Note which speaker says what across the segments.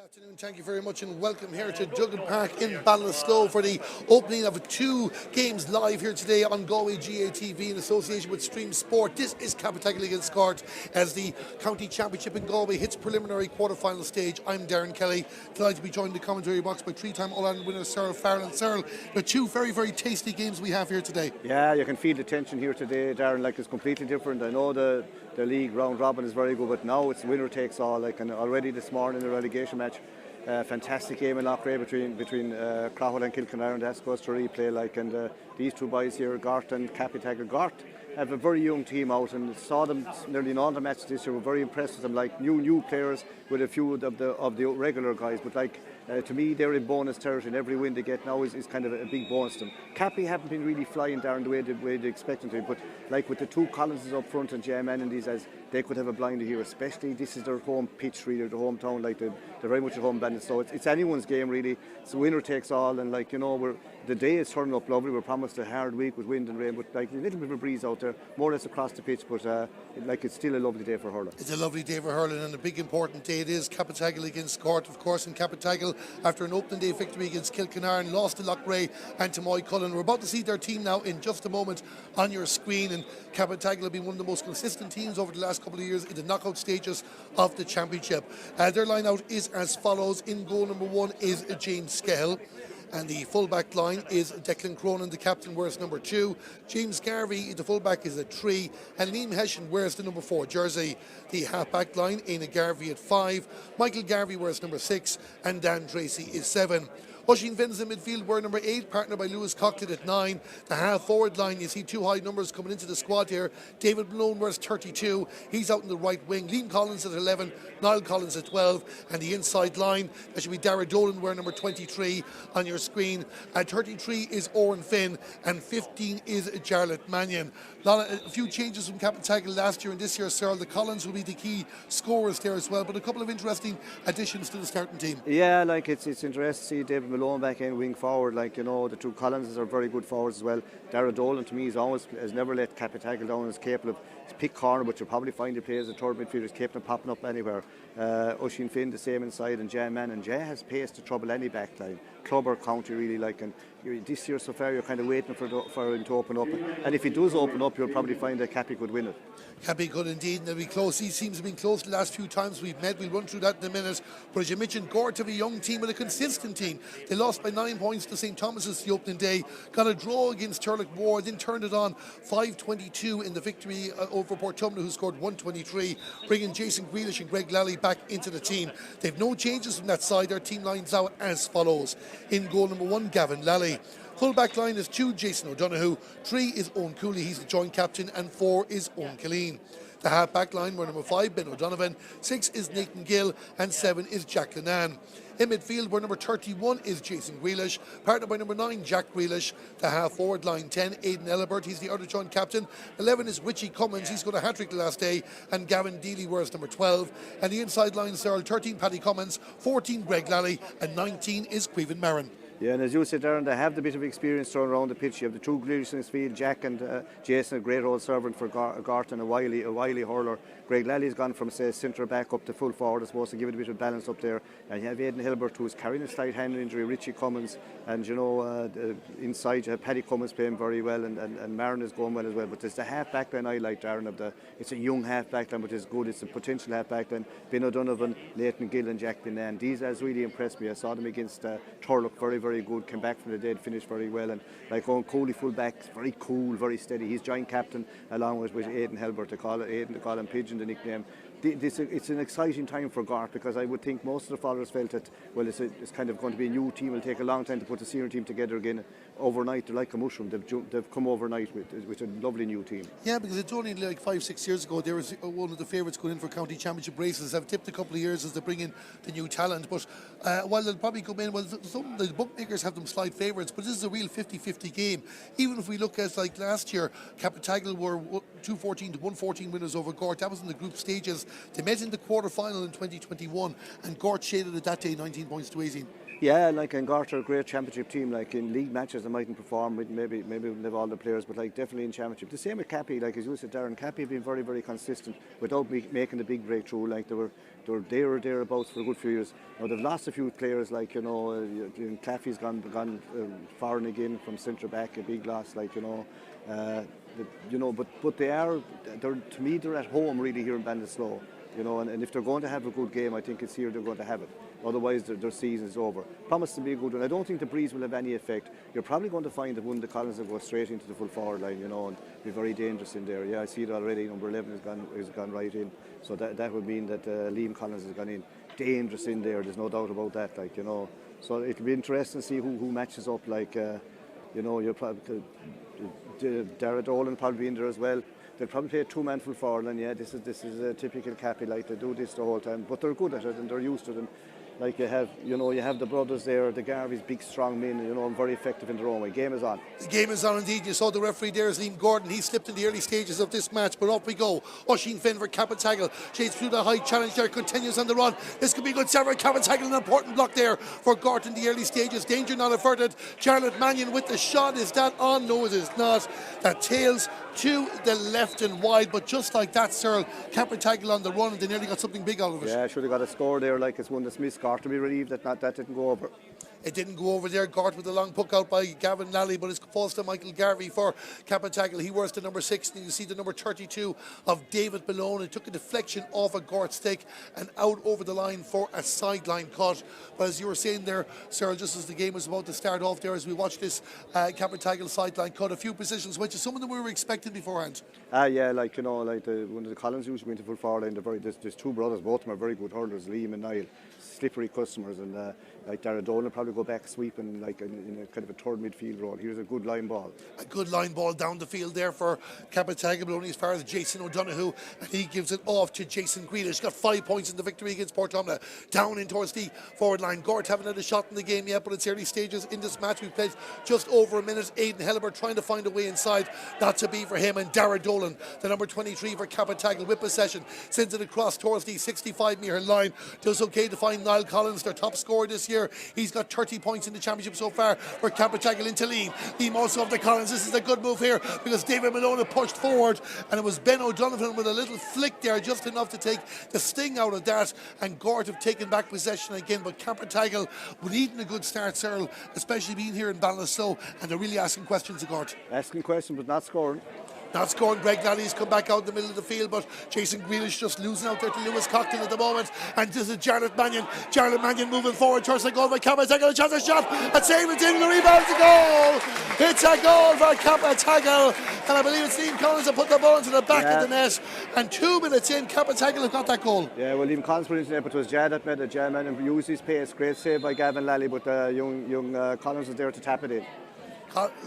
Speaker 1: Afternoon, thank you very much and welcome here to Duggan Park in Ballinasloe for the opening of two games live here today on Galway GATV in association with Stream Sport. This is Cappataggle against Gort as the County Championship in Galway hits preliminary quarter-final stage. I'm Darren Kelly, delighted to be joined in the commentary box by three-time All-Ireland winner Cyril Farrell. Cyril, there are two very, very tasty games we have here today.
Speaker 2: Yeah, you can feel the tension here today, Darren, like it's completely different. I know the league round robin is very good, but now it's winner takes all, and already this morning the relegation match, fantastic game in Loughrea between Crowell and Kilkenarren. That goes to replay, and these two boys here, Gort and Cappataggle. Gort have a very young team out, and saw them nearly in all the matches this year. We're very impressed with them, like new players with a few of the regular guys, but to me, they're in bonus territory, and every win they get now is kind of a big bonus to them. Cappy haven't been really flying down the way they expect them to, but like with the two Collinses up front and J-Man and these, as they could have a blinder here, especially this is their home pitch, really, their hometown, they're very much at home bandit, so it's anyone's game, really. It's the winner takes all, and the day is turning up lovely. We're promised a hard week with wind and rain, but a little bit of a breeze out there, more or less across the pitch, but it's still a lovely day for hurling.
Speaker 1: It's a lovely day for hurling, and a big important day it is. Cappataggle against Gort, of course, and Cappataggle, after an opening day victory against Kilkenarren, lost to Loughrea and to Moycullen. We're about to see their team now in just a moment on your screen, and Cappataggle have been one of the most consistent teams over the last couple of years in the knockout stages of the championship. Their line-out is as follows. In goal number one is James Skehill, and the full-back line is Declan Cronin, the captain, wears number 2. James Garvey, the full-back, is at 3, and Liam Hession wears the number 4 jersey. The half-back line, Éanna Garvey at 5, Michael Garvey wears number 6, and Dan Tracy is 7. Oisín Vins in midfield were number 8, partnered by Lewis Coughlin at 9. The half-forward line, you see two high numbers coming into the squad here. David Malone wears 32, he's out in the right wing. Liam Collins at 11, Niall Collins at 12. And the inside line, that should be Dara Dolan wearing number 23 on your screen. At 33 is Oran Finn, and 15 is Jarlath Mannion. A few changes from Cappataggle last year and this year, Cyril. The Collins will be the key scorers there as well, but a couple of interesting additions to the starting team.
Speaker 2: Yeah, it's interesting to see David Malone back in wing forward. The two Collinses are very good forwards as well. Dara Dolan, to me, has never let Cappataggle down. Is capable of pick corner, but you'll probably find he plays a third midfielder, is capable of popping up anywhere. Oisín Finn the same inside, and Jay Man, and Jay has pace to trouble any back line. Club or county, really, and this year so far you're kind of waiting for him to open up, and if he does open up, you'll probably find that Cappy could win it.
Speaker 1: Cappy could indeed, and they'll be close. He seems to have been close the last few times we've met. We'll run through that in a minute. But as you mentioned, Gort have a young team and a consistent team. They lost by 9 points to St. Thomas's the opening day, got a draw against Turlock Ward, then turned it on 5-22 in the victory over Portumna, who scored 123, bringing Jason Grealish and Greg Lally back into the team. They've no changes from that side. Their team lines out as follows. In goal number 1, Gavin Lally. Full-back line is 2, Jason O'Donoghue. 3 is Owen Cooley, he's the joint captain, and 4 is Owen Killeen. The half-back line were number 5, Ben O'Donovan. 6 is Nathan Gill, and 7 is Jack Linan. In midfield, where number 31 is Jason Grealish, partnered by number 9, Jack Grealish. The half-forward line, 10, Aidan Ellibert, he's the other joint captain. 11 is Richie Cummins, he's got a hat-trick the last day, and Gavin Deely wears number 12. And the inside line, Cyril, 13, Paddy Cummins, 14, Greg Lally, and 19 is Caoimhin Marin.
Speaker 2: Yeah, and as you said, Darren, they have the bit of experience thrown around the pitch. You have the two Grealish in his field, Jack and Jason, a great old servant for Gort, and a wily hurler. Greg Lally's gone from, say, centre back up to full forward, I suppose, to give it a bit of balance up there. And you have Aidan Hilbert, who's carrying a slight hand injury, Richie Cummins, and inside you have Paddy Cummins playing very well, and Marin is going well as well. But there's the half-back line I like, Darren, it's a young half-back line, but it's good. It's a potential half-back line. Ben O'Donovan, Nathan Gill and Jack Linan. These has really impressed me. I saw them against Turlock, very good, came back from the dead, finished very well, and Owen Cooley full back, very cool, very steady. He's joint captain along with Aidan Hilbert. They call him Pigeon, the nickname. It's an exciting time for Gort, because I would think most of the followers felt that, well, it's kind of going to be a new team. It'll take a long time to put the senior team together again. Overnight, they're like a mushroom. They've come overnight with a lovely new team.
Speaker 1: Yeah, because it's only like 5-6 years ago they were one of the favourites going in for county championship races. They've tipped a couple of years as they bring in the new talent, but while they'll probably come in, some of the bookmakers have them slight favourites, but this is a real 50-50 game. Even if we look at like last year, Cappataggle were 214 to 114 winners over Gort. That was in the group stages. They met in the quarter final in 2021, and Gort shaded it that day 19 points to 18.
Speaker 2: Yeah, like in Gort are a great championship team. Like in league matches, they mightn't perform with maybe we don't have all the players, but like definitely in championship. The same with Cappy. Like as you said, Darren, Cappy have been very, very consistent without making the big breakthrough. Like they were there or thereabouts for a good few years. Now they've lost a few players. Like Claffey's gone foreign again from centre back, a big loss. Like but they're to me they're at home really here in Ballinasloe. And if they're going to have a good game, I think it's here they're going to have it. Otherwise, their season is over. Promise to be a good one. I don't think the breeze will have any effect. You're probably going to find that one of the Collins will go straight into the full forward line, and be very dangerous in there. Yeah, I see it already. Number 11 has gone right in. So that would mean that Liam Collins has gone in. Dangerous in there. There's no doubt about that. So it'll be interesting to see who matches up. You're probably Dara Dolan probably be in there as well. They'll probably play a two-man full forward, and yeah, this is a typical Cappy. Like they do this the whole time, but they're good at it and they're used to it. And like you have the brothers there, the Garveys, big strong men, and very effective in their own way. Game is on.
Speaker 1: The game is on indeed. You saw the referee there is Liam Gordon. He slipped in the early stages of this match, but up we go. Oisin Finn for Cappataggle. Chase through the high challenge there, continues on the run. This could be a good serve for Cappataggle. An important block there for Gort in the early stages. Danger not averted. Charlotte Mannion with the shot. Is that on? No, it is not. That tails to the left and wide, but just like that, Cyril, Cappataggle on the run, and they nearly got something big out of it.
Speaker 2: Yeah, should have got a score there, like it's one that's missed. Gort to be relieved that didn't go over.
Speaker 1: It didn't go over there. Gort with a long puck out by Gavin Lally, but it falls to Michael Garvey for Cappataggle. He wears the number 6, and you see the number 32 of David Malone. It took a deflection off a Gort stick and out over the line for a sideline cut. But as you were saying there, Cyril, just as the game was about to start off there, as we watched this Cappataggle sideline cut, a few positions, which is some of them we were expecting beforehand.
Speaker 2: Yeah, one of the Collins usually went to full forward line. There's two brothers, both of them are very good hurlers, Liam and Niall, slippery customers, and like Dara Dolan will probably go back sweeping like in a kind of a third midfield role. Here's a good line ball.
Speaker 1: A good line ball down the field there for Cappataggle, but only as far as Jason O'Donoghue, and he gives it off to Jason Grealish. Got 5 points in the victory against Portumna. Down in towards the forward line. Gort haven't had a shot in the game yet, but it's early stages in this match. We've played just over a minute. Aidan Helleber trying to find a way inside. Not to be for him. And Dara Dolan, the number 23 for Cappataggle, with possession, sends it across towards the 65-metre line. Does okay to find Niall Collins, their top scorer this year. He's got 30 points in the championship so far for Cappataggle into Liam. Liam also of the Collins. This is a good move here because David Malone had pushed forward, and it was Ben O'Donovan with a little flick there, just enough to take the sting out of that, and Gort have taken back possession again. But Cappataggle would needing a good start, Cyril, especially being here in Ballinasloe, and they're really asking questions of Gort.
Speaker 2: Asking questions but not scoring.
Speaker 1: Not scoring. Greg Lally's come back out in the middle of the field, but Jason Grealish just losing out there to Lewis Cockton at the moment. And this is Jarlath Mannion. Jarlath Mannion moving forward towards the goal by Cappataggle. A chance of shot. And save it in. The rebound. It's a goal. It's a goal for Cappataggle. And I believe it's Liam Collins that put the ball into the back of the net. And 2 minutes in, Cappataggle have got that goal.
Speaker 2: Yeah, well, Liam Collins put it into the net, but it was Jad that made it. Jad Mannion used his pace. Great save by Gavin Lally, but young Collins was there to tap it in.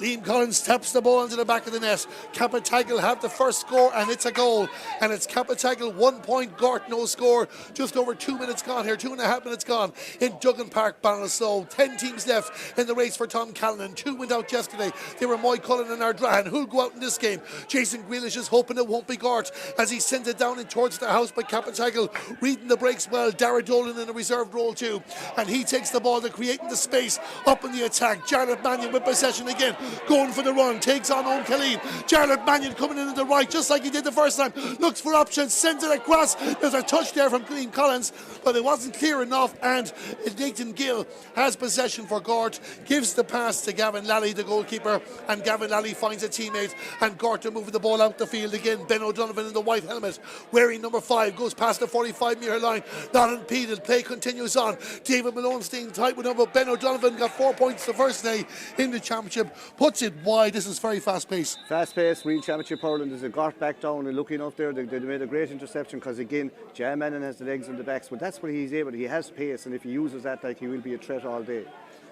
Speaker 1: Liam Collins taps the ball into the back of the net. Cappataggle have the first score, and it's a goal. And it's Cappataggle 1 point, Gort no score. Just over 2 minutes gone here, 2.5 minutes gone in Duggan Park, Ballinasloe. 10 teams left in the race for Tom Callanan. 2 went out yesterday. They were Moy Cullen and Ardrahan. Who'll go out in this game? Jason Grealish is hoping it won't be Gort as he sends it down in towards the house by Cappataggle. Reading the breaks well. Dara Dolan in a reserved role too. And he takes the ball to creating the space up in the attack. Jarlath Mannion with possession again. Going for the run, takes on Owen Killeen. Jarlath Mannion coming in the right, just like he did the first time. Looks for options, sends it across. There's a touch there from Liam Collins, but it wasn't clear enough. And Nathan Gill has possession for Gort. Gives the pass to Gavin Lally, the goalkeeper, and Gavin Lally finds a teammate. And Gort are moving the ball out the field again. Ben O'Donovan in the white helmet, wearing number 5, goes past the 45-metre line. Not impeded. Play continues on. David Malone staying tight with him, but Ben O'Donovan got 4 points the first day in the championship. Puts it wide. This is very fast paced.
Speaker 2: Fast paced, real championship hurling. There's a Gort back down and looking up there. They made a great interception because again, Jam Mannion has the legs and the backs, but that's what he's able to. He has pace, and if he uses that, like, he will be a threat all day.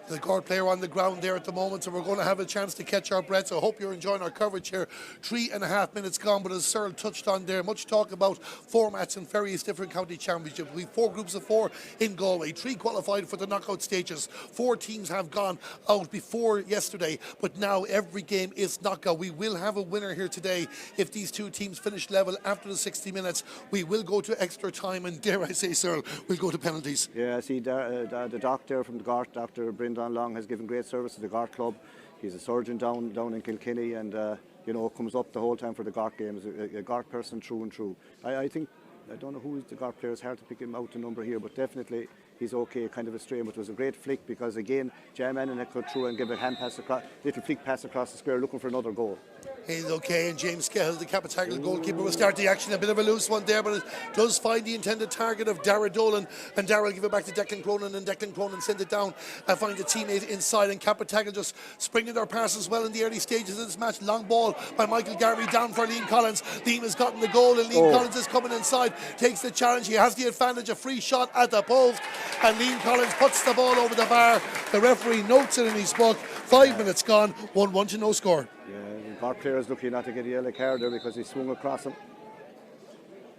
Speaker 1: The Gort player on the ground there at the moment, so we're going to have a chance to catch our breath. So I hope you're enjoying our coverage here. 3.5 minutes gone, but as Cyril touched on there, much talk about formats in various different county championships. We've 4 groups of 4 in Galway, 3 qualified for the knockout stages. 4 teams have gone out before yesterday, but now every game is knockout. We will have a winner here today. If these 2 teams finish level after the 60 minutes, we will go to extra time, and dare I say, Cyril, we'll go to penalties.
Speaker 2: Yeah, I see the doctor from the Gort, Dr. Brendan Long, has given great service to the Gort club. He's a surgeon down in Kilkenny, and comes up the whole time for the Gort games. A Gort person through and through. I think, I don't know who is the Gort player. It's hard to pick him out the number here, but definitely he's okay, kind of a strain. But it was a great flick because again, Jam Manning had cut through and give a hand pass across, little flick pass across the square, looking for another goal.
Speaker 1: He's okay, and James Skehill, the Cappataggle goalkeeper, will start the action. A bit of a loose one there, but it does find the intended target of Dara Dolan, and Dara will give it back to Declan Cronin, and Declan Cronin send it down and find a teammate inside, and Cappataggle just springing their pass as well in the early stages of this match. Long ball by Michael Garvey down for Liam Collins. Liam has gotten the goal, and Liam Collins is coming inside, takes the challenge. He has the advantage, a free shot at the post, and Liam Collins puts the ball over the bar. The referee notes it in his book. 5 minutes gone, 1-1 to no score.
Speaker 2: Yeah, the Gort player is lucky not to get a yellow card there because he swung across him.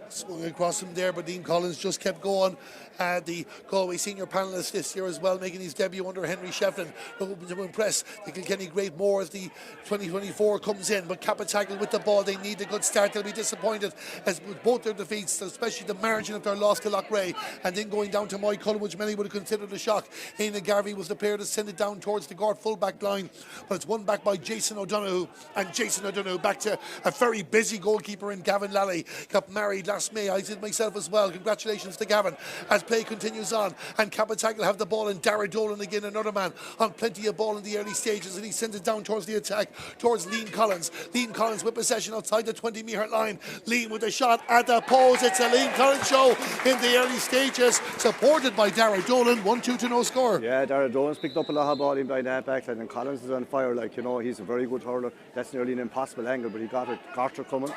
Speaker 1: Swung across him there, but Liam Collins just kept going. The Galway senior panelist this year as well, making his debut under Henry Shefflin, hoping to impress the Kilkenny great more as the 2024 comes in. But Cappataggle with the ball, they need a good start. They'll be disappointed as with both their defeats, especially the margin of their loss to Loughrea, and then going down to Moycullen, which many would have considered a shock. Aidan Garvey was the player to send it down towards the Gort full-back line, but it's won back by Jason O'Donoghue, and Jason O'Donoghue back to a very busy goalkeeper in Gavin Lally. Got married last May. I did myself as well. Congratulations to Gavin as play continues on, and Cappataggle have the ball, and Dara Dolan again, another man on plenty of ball in the early stages, and he sends it down towards the attack towards Liam Collins. Liam Collins with possession outside the 20-metre line. Liam with a shot at the post. It's a Liam Collins show in the early stages, supported by Dara Dolan. 1-2 to no score.
Speaker 2: Yeah, Dara Dolan's picked up a lot of ball in behind that backline, and Collins is on fire. He's a very good hurler. That's nearly an impossible angle, but he got it. Carter coming.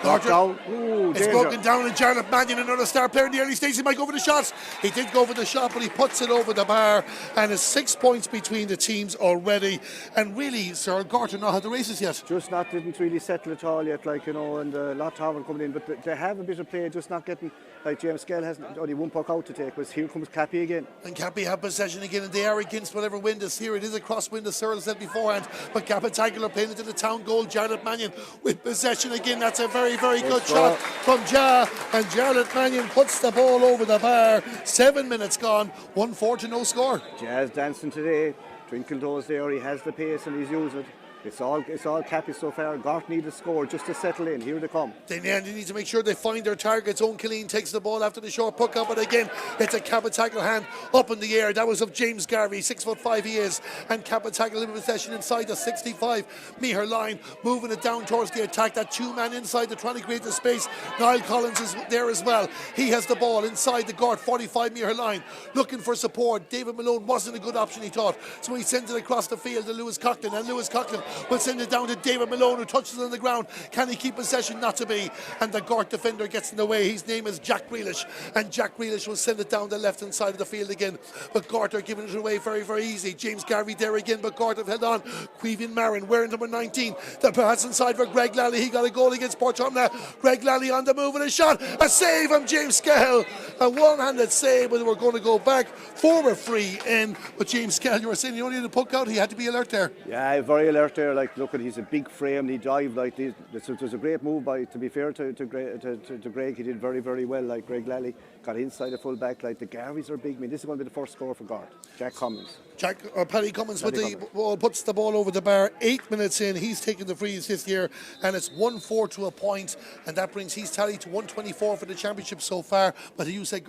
Speaker 1: Carter
Speaker 2: down. Ooh,
Speaker 1: it's broken down, and Jarlath Mannion, another star player in the early stages, he might go for the shot. He did go for the shot, but he puts it over the bar, and it's 6 points between the teams already. And really, Sir, Gort not had the races yet.
Speaker 2: Just didn't really settle at all yet, and a lot of talent coming in, but they have a bit of play, just not getting, like James Skell has only 1 puck out to take, but here comes Cappy again. And
Speaker 1: Cappy have possession again, and they are against whatever wind is here. It is a crosswind, as Cyril said beforehand, but Cappataggle are playing into the town goal. Jarlath Mannion with possession again. That's a very, very good shot from and Jarlath Mannion puts the ball over the bar. 7 minutes gone, 1-4 to no score.
Speaker 2: Jazz dancing today. Twinkledoes there, he has the pace and he's using it. It's all Cappy so far. Gort need a score just to settle in. Here they come.
Speaker 1: They need to make sure they find their targets. Owen Killeen takes the ball after the short puck up, but again, it's a Cappataggle hand up in the air. That was of James Garvey, 6'5" he is, and Cappataggle in possession inside the 65-metre line, moving it down towards the attack. That 2-man inside, they're trying to create the space. Niall Collins is there as well. He has the ball inside the Gort 45-metre line, looking for support. David Malone wasn't a good option, he thought, so he sends it across the field to Lewis Coughlin, and Lewis Coughlin will send it down to David Malone, who touches it on the ground. Can he keep possession? Not to be. And the Gort defender gets in the way. His name is Jack Grealish, and Jack Grealish will send it down the left-hand side of the field again. But Gort are giving it away very, very easy. James Garvey there again, but Gort have held on. Queevin Marin wearing number 19. The pass inside for Greg Lally. He got a goal against Portumna. Greg Lally on the move and a shot. A save from James Skehill. A one-handed save, but we're going to go back. Former free in. But James Skehill, you were saying he only had a puck out. He had to be alert there.
Speaker 2: Yeah, very alert there. Look at, he's a big frame, he dived like this. It was a great move to be fair to Greg. He did very, very well. Like Greg Lally got inside the full back. Like the Garveys are big. I mean, this is going to be the first score for Gort. Paddy Cummins with the ball, puts the ball over the bar. 8 minutes in, he's taken the frees this year, and it's 1-4 to a point, and that brings his tally to 124 for the championship so far. But you say,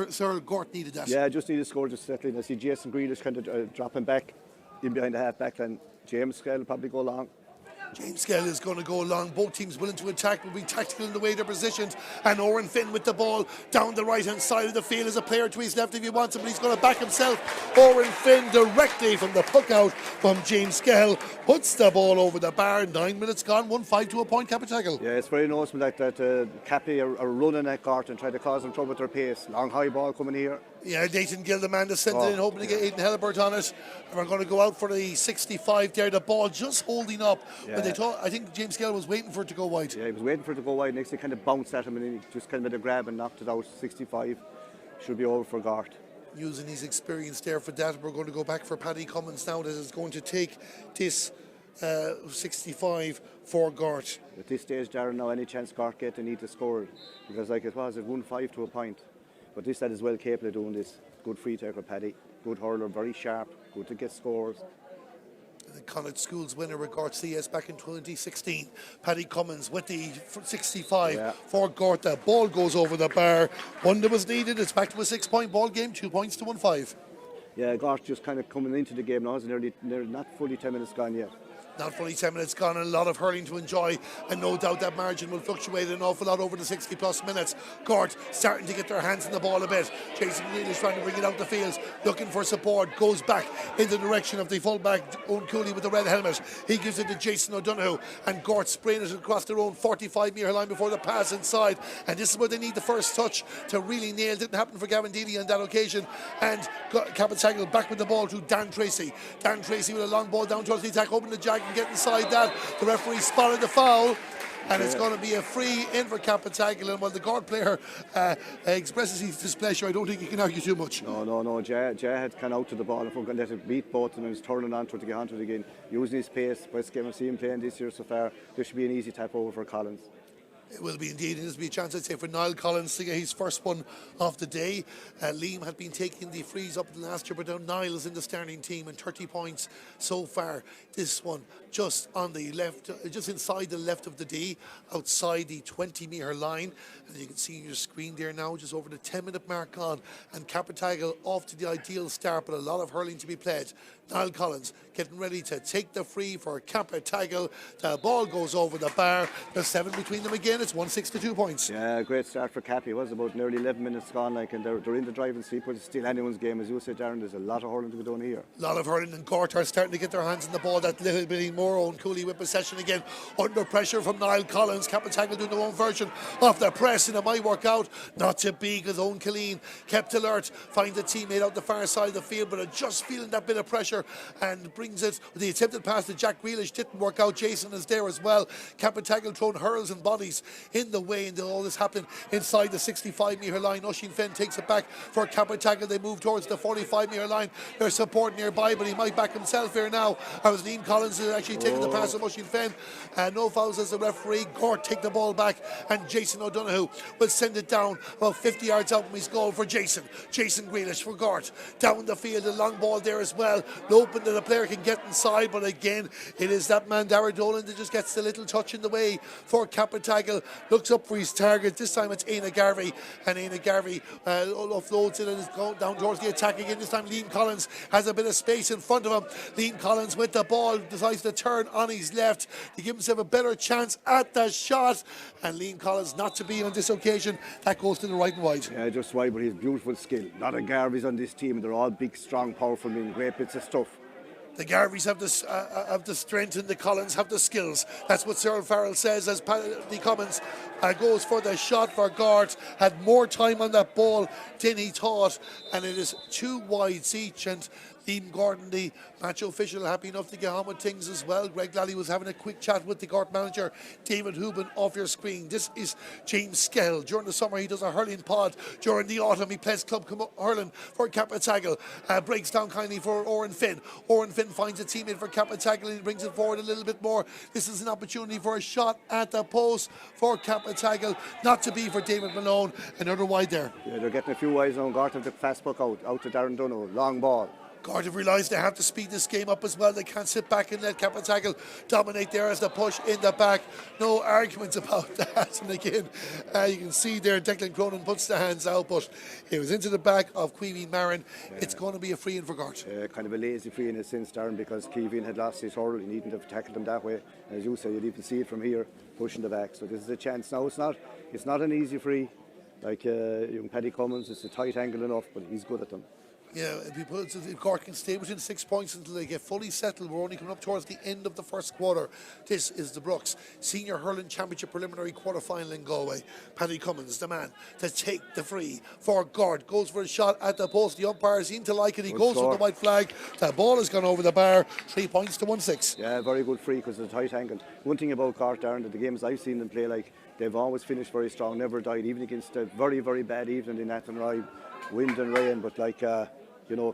Speaker 2: Sir, Gort needed that. Yeah, just need a score, just settling. I see Jason Grealish kind of dropping back in behind the half back line. James Skell will probably go long.
Speaker 1: James Gell is going to go along. Both teams willing to attack, will be tactical in the way they're positioned. And Oren Finn with the ball down the right-hand side of the field. As a player to his left if he wants him, but he's going to back himself. Oren Finn directly from the puck out from James Gell puts the ball over the bar. 9 minutes gone, 1-5 to a point, Cappataggle.
Speaker 2: Yeah, it's very noticeable that Cappy are running at Gort and trying to cause them trouble with their pace. Long high ball coming here.
Speaker 1: Yeah, Nathan Gill, the man that sent it in, hoping to get Aidan Helibert on it. And we're going to go out for the 65 there. The ball just holding up.
Speaker 2: Yeah.
Speaker 1: But they thought, I think James Gell was waiting for it to go wide.
Speaker 2: Yeah, he was waiting for it to go wide. Next, they kind of bounced at him and he just kind of made a grab and knocked it out. 65 should be over for Gort.
Speaker 1: Using his experience there for that, we're going to go back for Paddy Cummins now. That is going to take this 65 for Gort.
Speaker 2: At this stage, Darren, now any chance Gort get, they need to score because like it was, it 1-5 to a point. But this lad is well capable of doing this. Good free taker, Paddy. Good hurler, very sharp, good to get scores.
Speaker 1: The Connacht Schools winner with Gort CS back in 2016. Paddy Cummins with the 65 for Gort. The ball goes over the bar. One that was needed. It's back to a 6-point ball game. 2 points to 1-5.
Speaker 2: Yeah, Gort just kind of coming into the game now. It's nearly not fully 10 minutes gone yet.
Speaker 1: Not fully 10 minutes gone, and a lot of hurling to enjoy, and no doubt that margin will fluctuate an awful lot over the 60 plus minutes. Gort starting to get their hands in the ball a bit. Jason Grealish trying to bring it out the field, looking for support, goes back in the direction of the fullback Owen Cooley with the red helmet. He gives it to Jason O'Donoghue, and Gort spraying it across their own 45-metre line before the pass inside, and this is where they need the first touch to really nail. Didn't happen for Gavin Dealey on that occasion, and Cappataggle back with the ball to Dan Tracy. Dan Tracy with a long ball down towards the attack, hoping the jag can get inside that. The referee spotted the foul, and it's going to be a free in for Cappataggle. And when the Gort player expresses his displeasure, I don't think he can argue too much.
Speaker 2: No. Jay had come out to the ball and going to let it beat both, and he was turning onto it to get onto it again. Using his pace, best game I've seen him playing this year so far. There should be an easy tap over for Collins.
Speaker 1: It will be indeed, and there'll be a chance, I'd say, for Niall Collins to get his first one of the day. Liam had been taking the frees up last year, but now Niall is in the starting team and 30 points so far. This one just on the left, just inside the left of the D, outside the 20-metre line. And you can see your screen there now, just over the 10-minute mark on. And Cappataggle off to the ideal start, but a lot of hurling to be played. Niall Collins getting ready to take the free for Cappataggle. The ball goes over the bar. There's 7 between them again. It's 1-6 to 2 points.
Speaker 2: Yeah, great start for Cappy. It was about nearly 11 minutes gone, and they're in the driving seat, but it's still anyone's game. As you said, Darren, there's a lot of hurling to be done here.
Speaker 1: A lot of hurling, and Gort are starting to get their hands in the ball that little bit more. Owen Cooley with possession again, under pressure from Niall Collins. Cappataggle doing their own version of the press, and it might work out. Not to be, because Owen Killeen kept alert, finds a teammate out the far side of the field, but just feeling that bit of pressure and brings it. The attempted pass to Jack Grealish didn't work out. Jason is there as well. Cappataggle throwing hurls and bodies in the way, and all this happened inside the 65-metre line. Oisín Fenn takes it back for Cappataggle. They move towards the 45-metre line. There's support nearby, but he might back himself here now. As Liam Collins is actually taking the pass of Oisín Fenn. No fouls as the referee. Gort take the ball back, and Jason O'Donoghue will send it down about 50 yards out from his goal for Jason. Jason Grealish for Gort. Down the field, a long ball there as well. Open that the player can get inside, but again, it is that man, Darragh Dolan, that just gets the little touch in the way for Cappataggle. Looks up for his target. This time it's Éanna Garvey, and Éanna Garvey offloads it and is going down towards the attack again. This time Liam Collins has a bit of space in front of him. Liam Collins with the ball decides to turn on his left to give himself a better chance at the shot, and Liam Collins not to be on this occasion. That goes to the right and wide.
Speaker 2: Yeah, just wide, but his beautiful skill. A lot of Garveys on this team, and they're all big, strong, powerful men, great bits of stuff.
Speaker 1: The Garveys have the strength, and the Collins have the skills. That's what Cyril Farrell says as Paddy Cummins goes for the shot for Gort. Had more time on that ball than he thought, and it is 2 wides each. And Liam Gordon, the match official, happy enough to get on with things as well. Greg Lally was having a quick chat with the Gort manager, David Hubin, off your screen. This is James Skell. During the summer, he does a hurling pod. During the autumn, he plays club hurling for Cappataggle. Breaks down kindly for Oren Finn. Oren Finn finds a teammate for Cappataggle, and he brings it forward a little bit more. This is an opportunity for a shot at the post for Cappataggle. Not to be for David Malone. Another wide there.
Speaker 2: Yeah, they're getting a few wides now. Gort have the fast puck out to Darren Dunno. Long ball.
Speaker 1: Gort have realised they have to speed this game up as well. They can't sit back and let Cappataggle dominate there as the push in the back. No arguments about that. And again, you can see there Declan Cronin puts the hands out, but it was into the back of Queeveen Marin. It's going to be a free in for Gort.
Speaker 2: Kind of a lazy free in a sense, Darren, because Queeveen had lost his hurl. He needn't have tackled them that way. As you say, you'd even see it from here, pushing the back. So this is a chance now. It's not an easy free. Like young Paddy Cummins, it's a tight angle enough, but he's good at them.
Speaker 1: Yeah, if Gort can stay within 6 points until they get fully settled. We're only coming up towards the end of the first quarter. This is the Brooks Senior Hurling Championship Preliminary Quarter-Final in Galway. Paddy Cummins, the man to take the free for Gort. Goes for a shot at the post. The umpire seemed to like it. He goes with the white flag. The ball has gone over the bar. 3 points to 1-6.
Speaker 2: Yeah, very good free because it's a tight angle. One thing about Gort, Darren, that the games I've seen them play, like, they've always finished very strong, never died, even against a very, very bad evening in Athenry, wind and rain, but like,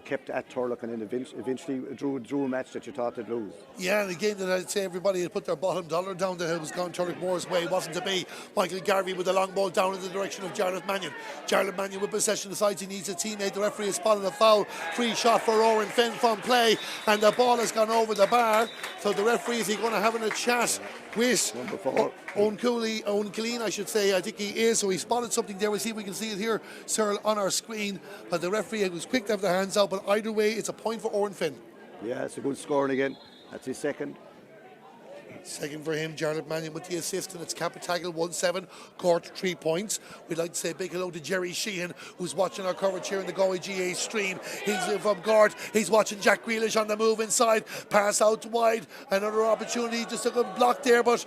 Speaker 2: kept at Turlock and then eventually drew a match that you thought they'd lose.
Speaker 1: Yeah, and again, that I'd say everybody had put their bottom dollar down that it was gone Turlock Moore's way. It wasn't to be. Michael Garvey with the long ball down in the direction of Jarlath Mannion. Jarlath Mannion with possession decides he needs a teammate. The referee has spotted a foul. Free shot for Owen Finn from play, and the ball has gone over the bar. So the referee is going to have a chat with Owen Killeen, I should say. I think he is. So he spotted something there. We'll see if we can see it here, Cyril, on our screen. But the referee was quick to have the hands out. But either way, it's a point for Owen Finn.
Speaker 2: Yeah, it's a good scoring again. That's his second.
Speaker 1: Second for him, Jarlath Mannion with the assist, and it's Cappataggle 1-7, Gort 3 points. We'd like to say a big hello to Jerry Sheehan, who's watching our coverage here in the Galway GA stream. He's from Gort. He's watching Jack Grealish on the move inside. Pass out wide. Another opportunity. Just took a block there, but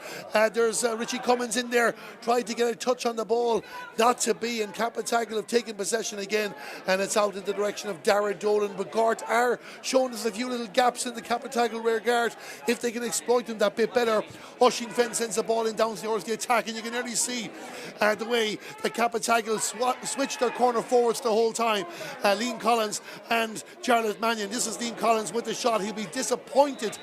Speaker 1: there's Richie Cummins in there. Tried to get a touch on the ball. Not to be, and Cappataggle have taken possession again, and it's out in the direction of Dara Dolan. But Gort are showing us a few little gaps in the Cappataggle rear guard. If they can exploit them that bit better. Oisin Fenn sends the ball in down towards the attack, and you can nearly see the way the Cappataggle switched their corner forwards the whole time. Liam Collins and Jarlath Mannion. This is Liam Collins with the shot. He'll be disappointed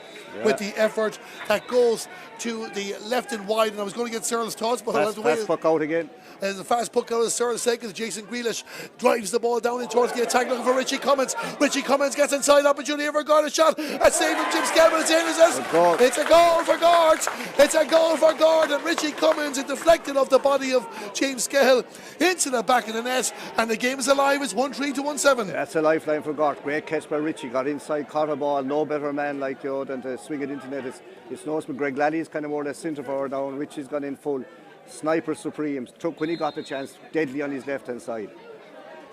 Speaker 1: with the effort that goes to the left and wide. And I was going to get Cyril's thoughts, but I'll have to wait.
Speaker 2: Fast puck out again.
Speaker 1: There's a fast puck out of Cyril's sake as Jason Grealish drives the ball down in towards the attack, looking for Richie Cummins. Richie Cummins gets inside, opportunity for Gort, a shot. A save from Jim Skelman. It's a goal for Gort. It's a goal for Gort, and Richie Cummins, it deflected off the body of James Skehill into the back of the net, and the game is alive. It's 1-3 to 1-7.
Speaker 2: That's a lifeline for Gort. Great catch by Richie. Got inside, caught a ball. No better man like you than to swing it into net. It's no, but Greg Lally is kind of more or less centre forward now, and Richie's gone in full. Sniper supreme. Took when he got the chance, deadly on his left hand side.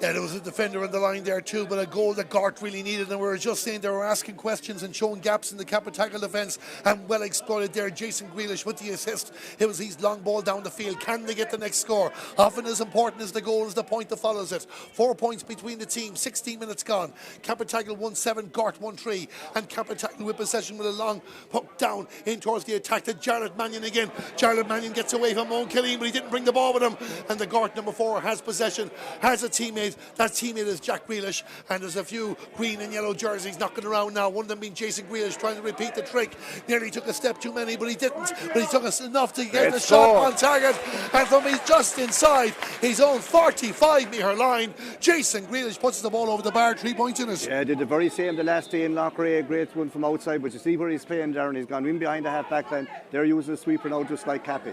Speaker 1: Yeah, there was a defender on the line there too, but a goal that Gort really needed. And we were just saying they were asking questions and showing gaps in the Cappataggle defence, and well exploited there. Jason Grealish with the assist. It was his long ball down the field. Can they get the next score? Often as important as the goal is the point that follows it. 4 points between the teams. 16 minutes gone. Cappataggle 1-7, Gort 1-3, and Cappataggle with possession with a long puck down in towards the attack to Jarlath Mannion again. Jarlath Mannion gets away from Owen Killeen, but he didn't bring the ball with him. And the Gort number 4 has possession, has a teammate. That teammate is Jack Grealish, and there's a few green and yellow jerseys knocking around now. One of them being Jason Grealish, trying to repeat the trick. Nearly took a step too many, but he didn't. But he took us enough to get the shot on target. And from he's just inside his own 45-metre line, Jason Grealish puts the ball over the bar. 3 points in it.
Speaker 2: Yeah, did the very same the last day in Lochray. A great one from outside, but you see where he's playing, Darren. He's gone in behind the half-back line. They're using a sweeper now, just like Cappy.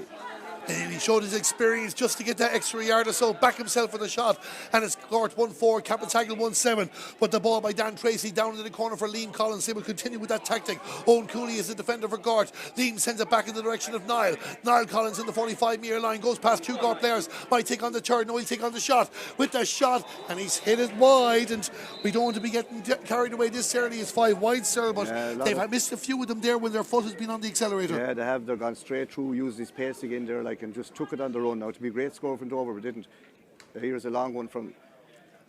Speaker 1: And he showed his experience just to get that extra yard or so, back himself for the shot, and it's Gort 1-4, Cappataggle 1-7. But the ball by Dan Tracy down in the corner for Liam Collins. They will continue with that tactic. Owen Cooley is the defender for Gort. Liam sends it back in the direction of Niall. Niall Collins in the 45-metre line, goes past 2 Gort players. Might take on the third. No, he'll take on the shot. With the shot, and he's hit it wide. And we don't want to be getting carried away this early. It's 5 wide, sir, but they've missed a few of them there when their foot has been on the accelerator.
Speaker 2: Yeah, they have. They're gone straight through, used his pace again there, and just took it on their own now. To be a great score from Dover, but didn't. Here's a long one from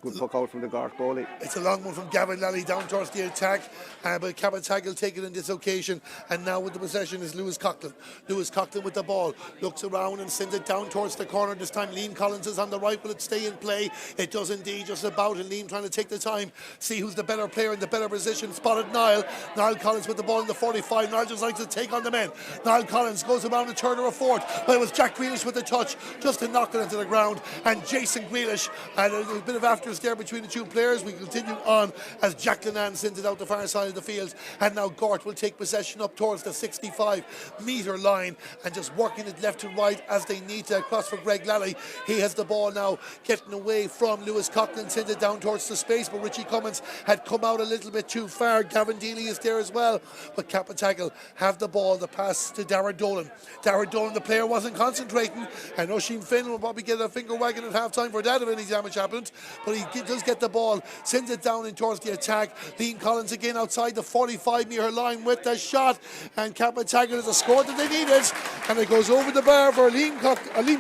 Speaker 2: good puck out from the Gort goalie.
Speaker 1: It's a long one from Gavin Lally down towards the attack, but Cappataggle take it in this occasion, and now with the possession is Lewis Coughlin. Lewis Coughlin with the ball, looks around and sends it down towards the corner. This time Liam Collins is on the right. Will it stay in play? It does indeed, just about, and Liam trying to take the time, see who's the better player in the better position. Spotted Niall. Niall Collins with the ball in the 45. Niall just likes to take on the men. Niall Collins goes around a third or a fourth, but it was Jack Grealish with the touch just to knock it into the ground, and Jason Grealish, and a bit of after encounters there between the two players. We continue on as Jack Lennon sends it out the far side of the field, and now Gort will take possession up towards the 65-metre line and just working it left to right as they need to. Across for Greg Lally. He has the ball now, getting away from Lewis Coughlin, sends it down towards the space, but Richie Cummins had come out a little bit too far. Gavin Dealey is there as well, but Cappataggle have the ball. The pass to Darragh Dolan. Darragh Dolan, the player, wasn't concentrating. I know Sheen Finn will probably get a finger wagging at half time for that if any damage happened, but he does get the ball, sends it down in towards the attack. Liam Collins again outside the 45-metre line with the shot, and Cappataggle is a score that they needed, and it goes over the bar for Liam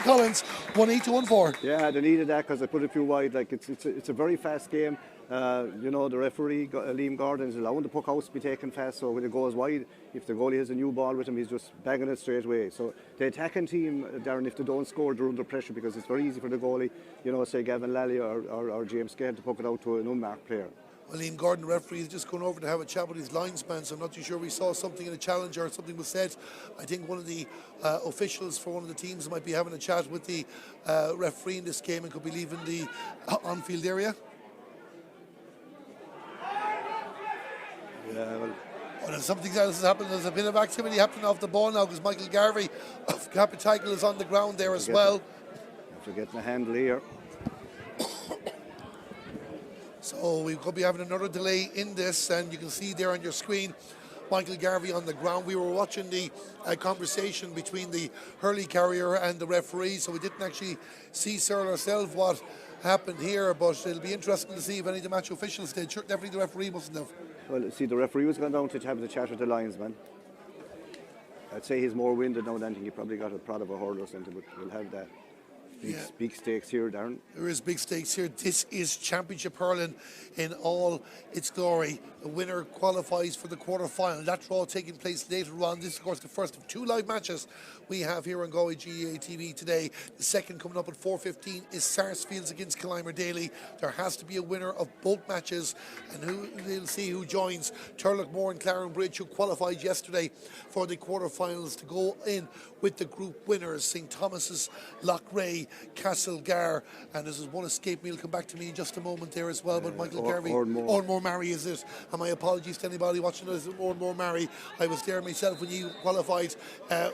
Speaker 1: Collins, 1-8 to 1-4.
Speaker 2: Yeah, they needed that because they put it too wide. Like it's a very fast game. You know, the referee, Liam Gordon, is allowing the puck out to be taken fast, so when it goes wide, if the goalie has a new ball with him, he's just banging it straight away. So the attacking team, Darren, if they don't score, they're under pressure because it's very easy for the goalie, you know, say Gavin Lally or James Gale, to puck it out to an unmarked player.
Speaker 1: Well, Liam Gordon, the referee, is just going over to have a chat with his linesman, so I'm not too sure we saw something in a challenge or something was said. I think one of the officials for one of the teams might be having a chat with the referee in this game and could be leaving the on-field area.
Speaker 2: Yeah, well,
Speaker 1: there's something else has happened. There's a bit of activity happening off the ball now because Michael Garvey of Cappataggle is on the ground there as well.
Speaker 2: After getting a handle here.
Speaker 1: So we could be having another delay in this, and you can see there on your screen Michael Garvey on the ground. We were watching the conversation between the hurley carrier and the referee, so we didn't actually see, sir, ourselves what happened here, but it'll be interesting to see if any of the match officials did. Sure, definitely the referee mustn't have.
Speaker 2: Well, see, the referee was going down to have the chat with the linesman. I'd say he's more winded now than anything. He probably got a prod of a hurl or something, but we'll have that. Big stakes here, Darren.
Speaker 1: There is big stakes here. This is championship hurling in all its glory. The winner qualifies for the quarter-final. That draw taking place later on. This is, of course, the first of two live matches we have here on Galway GAA TV today. The second, coming up at 4:15, is Sarsfields against Killimer Daly. There has to be a winner of both matches, and we'll see who joins Turlough and Claren Bridge, who qualified yesterday for the quarter-finals to go in with the group winners, St Thomas's, Loughrea, Castlegar, and this is one escape. We'll come back to me in just a moment there as well, but Michael Garvey, Ormore Mary is it, and my apologies to anybody watching us, Ormore Mary. I was there myself when you qualified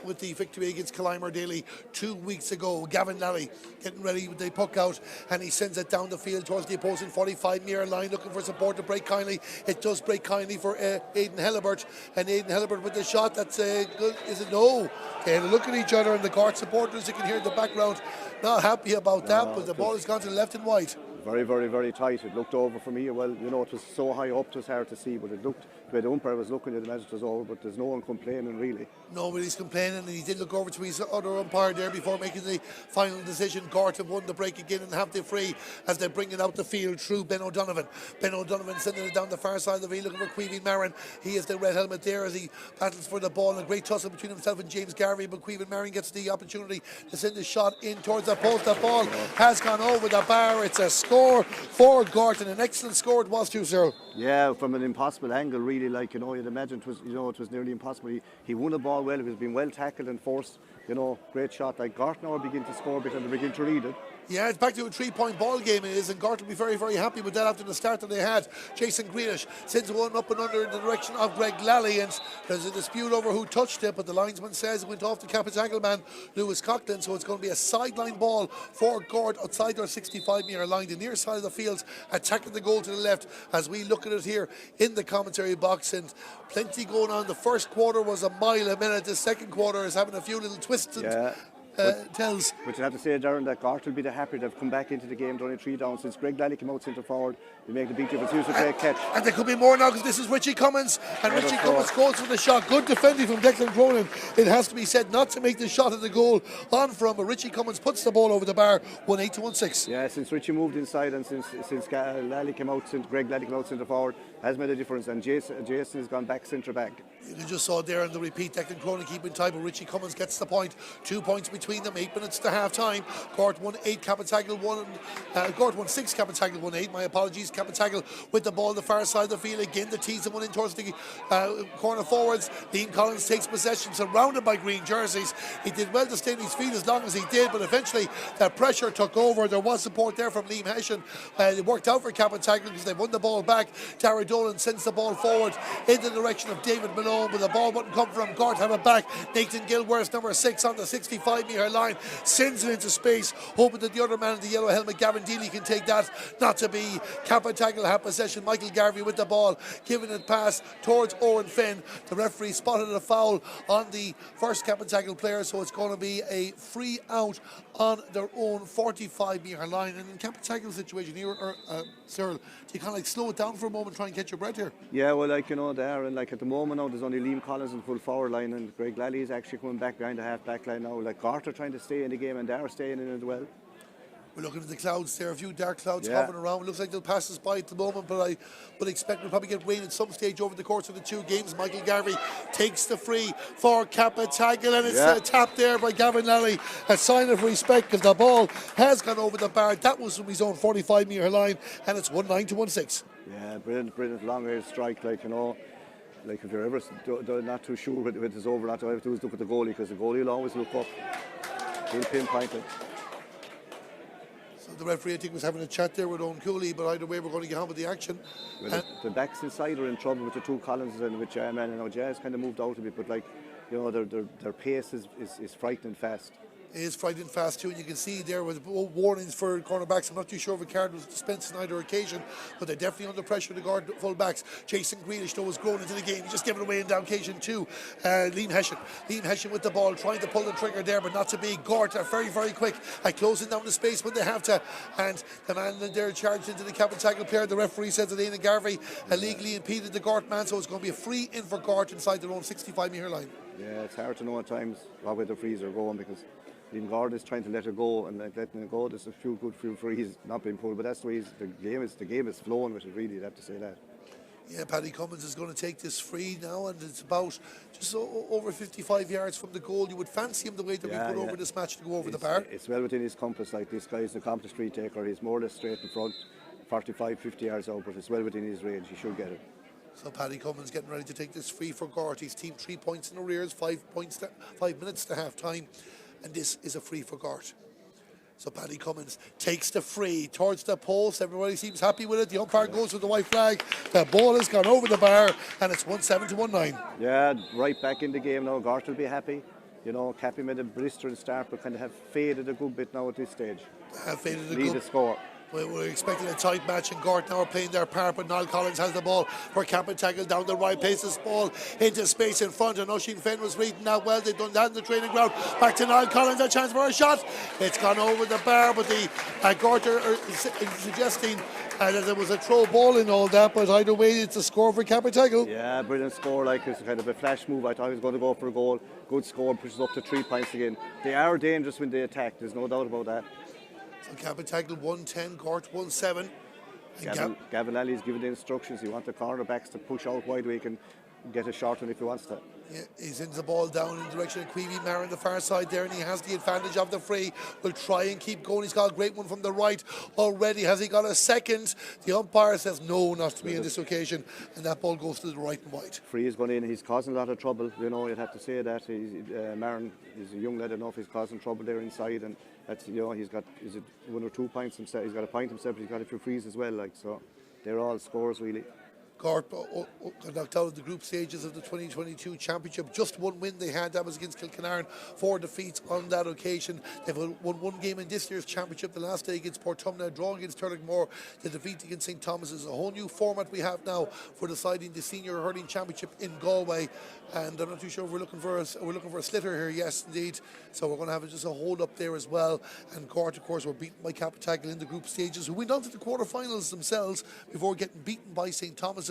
Speaker 1: with the victory against Killimer Daly 2 weeks ago. Gavin Lally getting ready with the puck out, and he sends it down the field towards the opposing 45-metre line, looking for support to break kindly. It does break kindly for Aidan Helibert, and Aidan Helibert with the shot. That's good. Is it no? They look at each other, and the Gort supporters, you can hear in the background, not happy about that, but the ball has gone to the left and right.
Speaker 2: Very, very, very tight. It looked over for me. Well, you know, it was so high up, it was hard to see, but it looked, the way the umpire was looking, the match was over, but there's no one complaining, really.
Speaker 1: Nobody's complaining, and he did look over to his other umpire there before making the final decision. Gort have won the break again and have the free as they bring it out the field through Ben O'Donovan. Ben O'Donovan sending it down the far side of the field, looking for Queeveen Marin. He has the red helmet there as he battles for the ball, and a great tussle between himself and James Garvey, but Queeveen Marin gets the opportunity to send a shot in towards the post. The ball has gone over the bar. It's a score for Gort, and an excellent score it was too, sir.
Speaker 2: Yeah, from an impossible angle, really, like, you know, you'd imagine it was, you know, it was nearly impossible. He won the ball well, he was being well tackled and forced, you know, great shot. Like, Gort now begin to score a bit and they begin to read it.
Speaker 1: Yeah, it's back to a 3-point ball game it is, and Gort will be very, very happy with that after the start that they had. Jason Greenish sends one up and under in the direction of Greg Lally, and there's a dispute over who touched it, but the linesman says it went off the Cappataggle man, Lewis Coughlin, so it's going to be a sideline ball for Gort outside their 65-metre line, the near side of the field, attacking the goal to the left as we look at it here in the commentary box, and plenty going on. The first quarter was a mile a minute, the second quarter is having a few little twists and tells.
Speaker 2: But you have to say, Darren, that Gort will be the happy to have come back into the game. They're only 3 down since Greg Lally came out centre forward. They make the big difference. Here's a great catch.
Speaker 1: And there could be more now because this is Richie Cummins, and Richie Cummins goes for the shot. Good defending from Declan Cronin. It has to be said not to make the shot at the goal on from, but Richie Cummins puts the ball over the bar, 1-8 to 1-6.
Speaker 2: Yeah, since Richie moved inside and since Lally came out, since Greg Lally came out centre forward, has made a difference, and Jason has gone back centre back.
Speaker 1: You just saw there in the repeat, Declan Cronin keeping time, but Richie Cummins gets the point. 2 points between them, 8 minutes to half time. Gort won 8, Cappataggle won. Gort won 6, Cappataggle won 8. My apologies. Cappataggle with the ball on the far side of the field again. The tees one in towards the corner forwards. Liam Collins takes possession, surrounded by green jerseys. He did well to stay on his feet as long as he did, but eventually that pressure took over. There was support there from Liam Hessian. It worked out for Cappataggle because they won the ball back. Tara Dolan sends the ball forward in the direction of David Malone. But the ball wouldn't come from Gort, have it back. Nathan Gilworth, number 6 on the 65-metre line, sends it into space, hoping that the other man in the yellow helmet, Gavin Deely, can take that. Not to be. Cappataggle have possession. Michael Garvey with the ball, giving it pass towards Owen Finn. The referee spotted a foul on the first Cappataggle player, so it's going to be a free out on their own 45-metre line. And in Cappataggle's situation here, Cyril, do you kind of like slow it down for a moment, try and catch your breath here?
Speaker 2: Yeah, well, like, you know, there, and like at the moment now, there's only Liam Collins in full forward line, and Greg Lally is actually coming back behind the half back line now. Like, Gort are trying to stay in the game, and they're staying in it as well.
Speaker 1: We're looking at the clouds there, a few dark clouds hovering around. It looks like they'll pass us by at the moment, but I would expect we'll probably get rain at some stage over the course of the 2 games. Michael Garvey takes the free for Cappataggle, and it's tapped there by Gavin Lally. A sign of respect because the ball has gone over the bar. That was from his own 45-metre line, and it's 1-9 to 1-6.
Speaker 2: Yeah, brilliant long-range strike, like, you know. Like, if you're ever not too sure when it's over, not to have to do is look at the goalie, because the goalie will always look up. He'll pinpoint it.
Speaker 1: So the referee, I think, was having a chat there with Owen Cooley, but either way, we're going to get on with the action.
Speaker 2: Well, the backs inside are in trouble with the 2 Collins and with Jay Man. Now Jay's kind of moved out a bit, but, like, you know, their pace is frightening fast.
Speaker 1: It is frightening fast too, and you can see there with warnings for cornerbacks. I'm not too sure if a card was dispensed on either occasion, but they're definitely under pressure to guard full-backs. Jason Grealish, though, was grown into the game. He just gave it away in down occasion too. Liam Hessian with the ball, trying to pull the trigger there, but not to be. Gort are very, very quick at closing down the space when they have to, and the man there charged into the Cappataggle player. The referee says that Aidan Garvey illegally impeded the Gort man, so it's going to be a free in for Gort inside their own 65-metre line.
Speaker 2: Yeah, it's hard to know at times what way the frees are going, because Liam Gord is trying to let it go, and letting it go, there's a few good frees not being pulled, but that's the way the game is flowing with it, really, you'd have to say that.
Speaker 1: Yeah, Paddy Cummins is going to take this free now, and it's about just over 55 yards from the goal. You would fancy him the way that we put over this match to go over the bar.
Speaker 2: It's well within his compass. Like, this guy's an accomplished free taker. He's more or less straight in front, 45, 50 yards out, but it's well within his range. He should get it.
Speaker 1: So Paddy Cummins getting ready to take this free for Gort. His team 3 points in arrears, 5 minutes to half time, and this is a free for Gort. So Paddy Cummins takes the free towards the post. Everybody seems happy with it. The umpire goes with the white flag. The ball has gone over the bar, and it's 1-7 to 1-9.
Speaker 2: Yeah, right back in the game now. Gort will be happy. You know, Cappy made a blistering start, but kind of have faded a good bit now at this stage.
Speaker 1: Have faded a good
Speaker 2: bit. Lead the score.
Speaker 1: We're expecting a tight match, and Gort now are playing their part, but Niall Collins has the ball for Cappataggle down the right, places the ball into space in front, and Oisin Fenn was reading that well. They've done that in the training ground. Back to Niall Collins, a chance for a shot. It's gone over the bar, but the Gort are suggesting that there was a throw ball in all that, but either way, it's a score for Cappataggle.
Speaker 2: Yeah, brilliant score. Like, it's kind of a flash move. I thought he was going to go for a goal. Good score, pushes up to 3 points again. They are dangerous when they attack, there's no doubt about that.
Speaker 1: So Cappataggle 1-10, Gort 1-7.
Speaker 2: Gavin Lally given the instructions. You want the cornerbacks to push out wide where he can get a short one if he wants to.
Speaker 1: Yeah, he sends the ball down in the direction of Queevy Mara on the far side there, and he has the advantage of the free. Will try and keep going. He's got a great one from the right already. Has he got a second? The umpire says no, not to be on this occasion, and that ball goes to the right and wide.
Speaker 2: Free is going in. He's causing a lot of trouble. You know, you'd have to say that. Marin is a young lad enough. He's causing trouble there inside, and that's, you know, he's got 1 or 2 points himself. He's got a point himself, but he's got a few frees as well. Like, so they're all scores really.
Speaker 1: Gort got knocked out of the group stages of the 2022 championship. Just one win they had, that was against Kilkenarn. 4 defeats on that occasion. They've won 1 game in this year's championship, the last day against Portumna, draw against Turlockmore, the defeat against St. Thomas's. A whole new format we have now for deciding the senior hurling championship in Galway, and I'm not too sure if we're looking for a slitter here. Yes, indeed. So we're going to have just a hold up there as well. And Gort, of course, were beaten by Cappataggle in the group stages, who went on to the quarterfinals themselves before getting beaten by St. Thomas's.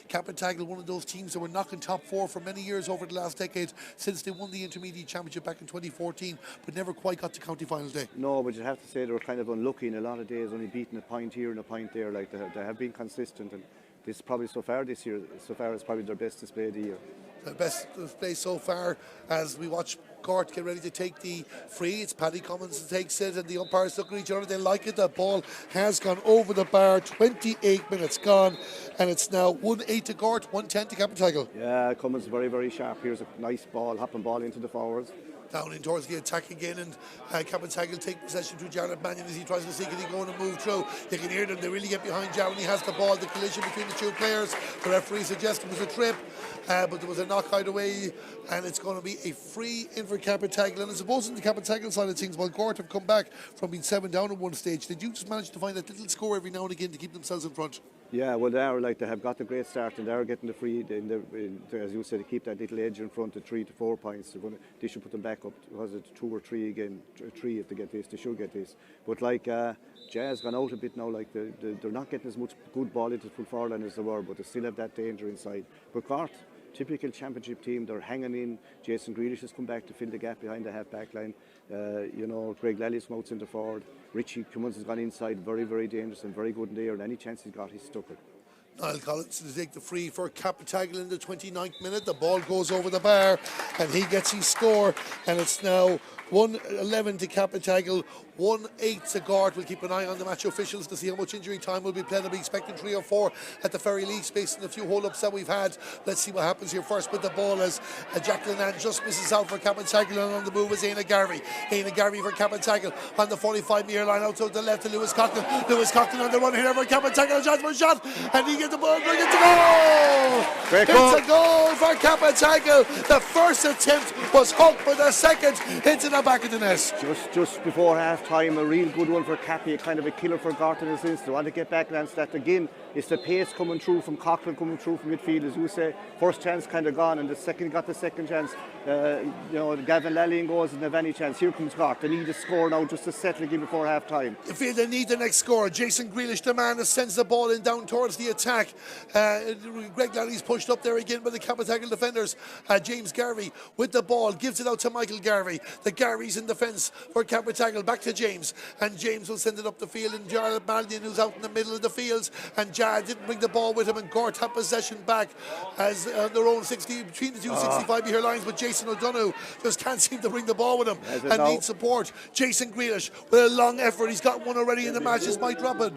Speaker 1: Cappataggle, one of those teams that were knocking top 4 for many years over the last decade, since they won the intermediate championship back in 2014, but never quite got to county final day.
Speaker 2: No, but you have to say they were kind of unlucky in a lot of days, only beating a point here and a point there. Like, they have been consistent, and this probably so far this year, so far is probably their best display of the year.
Speaker 1: The best display so far as we watch Gort get ready to take the free. It's Paddy Cummins that takes it, and the umpires look at each other. They like it. The ball has gone over the bar. 28 minutes gone, and it's now 1-8 to Gort, 1-10 to Cappataggle.
Speaker 2: Yeah, Cummins very, very sharp. Here's a nice ball, hopping ball into the forwards.
Speaker 1: Down in towards the attack again, and Cappataggle take possession to Jared Mannion as he tries to see can he go and move through. You can hear them, they really get behind Jared when he has the ball. The collision between the two players, the referee suggested it was a trip, but there was a knock out away, and it's going to be a free in for Cappataggle. And I suppose in the Cappataggle side of things, while Gort have come back from being 7 down at one stage, they do just manage to find that little score every now and again to keep themselves in front.
Speaker 2: Yeah, well, they have got the great start, and they're getting the free. As you said, to keep that little edge in front of 3 to 4 points. They should put them back up. Was it 2 or 3 again? 3 if they get this. They should get this. But Jazz gone out a bit now. They're not getting as much good ball into the full forward line as they were, but they still have that danger inside. But Gort, typical championship team, they're hanging in. Jason Grealish has come back to fill the gap behind the half-back line. Greg Lally's come out centre forward. Richie Cummins has gone inside, very, very dangerous and very good in there, and any chance he's got, he's stuck it.
Speaker 1: Niall Collins to take the free for Cappataggle in the 29th minute. The ball goes over the bar, and he gets his score, and it's now 1-11 to Cappataggle, 1-8 to Gort. We'll keep an eye on the match officials to see how much injury time will be played. I'll be expecting 3 or 4 at the Ferry League space and a few hold-ups that we've had. Let's see what happens here first with the ball as Jacqueline Ann just misses out for Cappataggle, and on the move is Éanna Garvey. Éanna Garvey for Cappataggle on the 45-metre line out to the left to Lewis Coughlin. Lewis Coughlin on the run here for Cappataggle. Chance for a shot, and he gets the ball going. It's a goal!
Speaker 2: Great goal.
Speaker 1: It's a goal for Cappataggle. The first attempt was hooked, but the second into the back of the net.
Speaker 2: Just before half time, a real good one for Cappy, a kind of a killer for Gort in a sense. They want to get back against that again. It's the pace coming through from Coughlin, coming through from midfield, as you say. First chance kind of gone, and the second got the second chance. Gavin Lally goes and have any chance. Here comes Gort. They need a score now just to settle again before half time.
Speaker 1: You feel they need the next score. Jason Grealish, the man that sends the ball in down towards the attack. Greg Lally's pushed up there again by the Cappataggle defenders. James Garvey with the ball gives it out to Michael Garvey. The Garveys in defence for Cappataggle. Back to James, and James will send it up the field, and Jared Mannion, who's out in the middle of the fields, and Jared didn't bring the ball with him, and Gort had possession back as their own 60 between the two 65-metre lines, but Jason O'Donoghue just can't seem to bring the ball with him and needs support. Jason Grealish with a long effort. He's got one already in the match. This might drop it.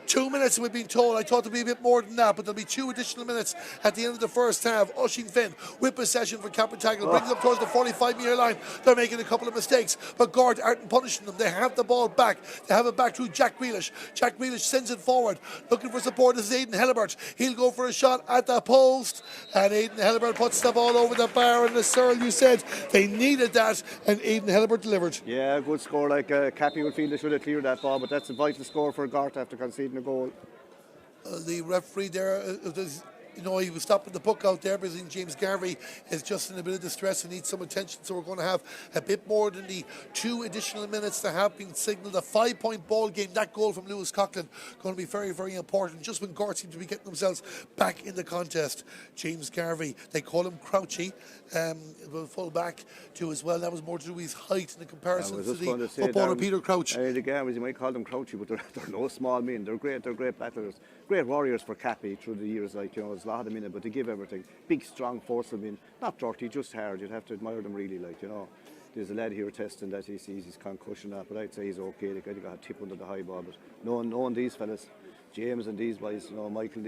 Speaker 1: 2 minutes we've been told. I thought there'd be a bit more than that, but there'll be 2 additional minutes at the end of the first half. Oisin Finn with possession for Cappataggle, brings up towards the 45-metre line. They're making a couple of mistakes, but Gort aren't punishing them. They have the ball back. They have it back through Jack Grealish. Jack Grealish sends it forward, looking for support. This is Aidan Helibert. He'll go for a shot at the post, and Aidan Helibert puts the ball over the bar. And as Cyril, you said, they needed that, and Aidan Helibert delivered.
Speaker 2: Yeah, good score. Cappy would feel they should have cleared that ball, but that's a vital score for Gort after conceding a goal.
Speaker 1: The referee there, he was stopping the puck out there, but I think James Garvey is just in a bit of distress and needs some attention, so we're going to have a bit more than the 2 additional minutes that have been signalled. A 5-point ball game. That goal from Lewis Coughlin going to be very, very important, just when Gort seem to be getting themselves back in the contest. James Garvey, they call him Crouchy, full back too as well. That was more to do with his height in the comparison to the footballer Peter Crouch.
Speaker 2: The Garveys, you might call them Crouchy, but they're no small men. They're great battlers, great warriors for Cappy through the years. There's a lot of them in it, but they give everything. Big, strong, forceful men. Not dirty, just hard. You'd have to admire them really. There's a lad here testing that he sees his concussion up, but I'd say he's okay. They got a tip under the high ball, but knowing these fellas, James and these boys, Michael,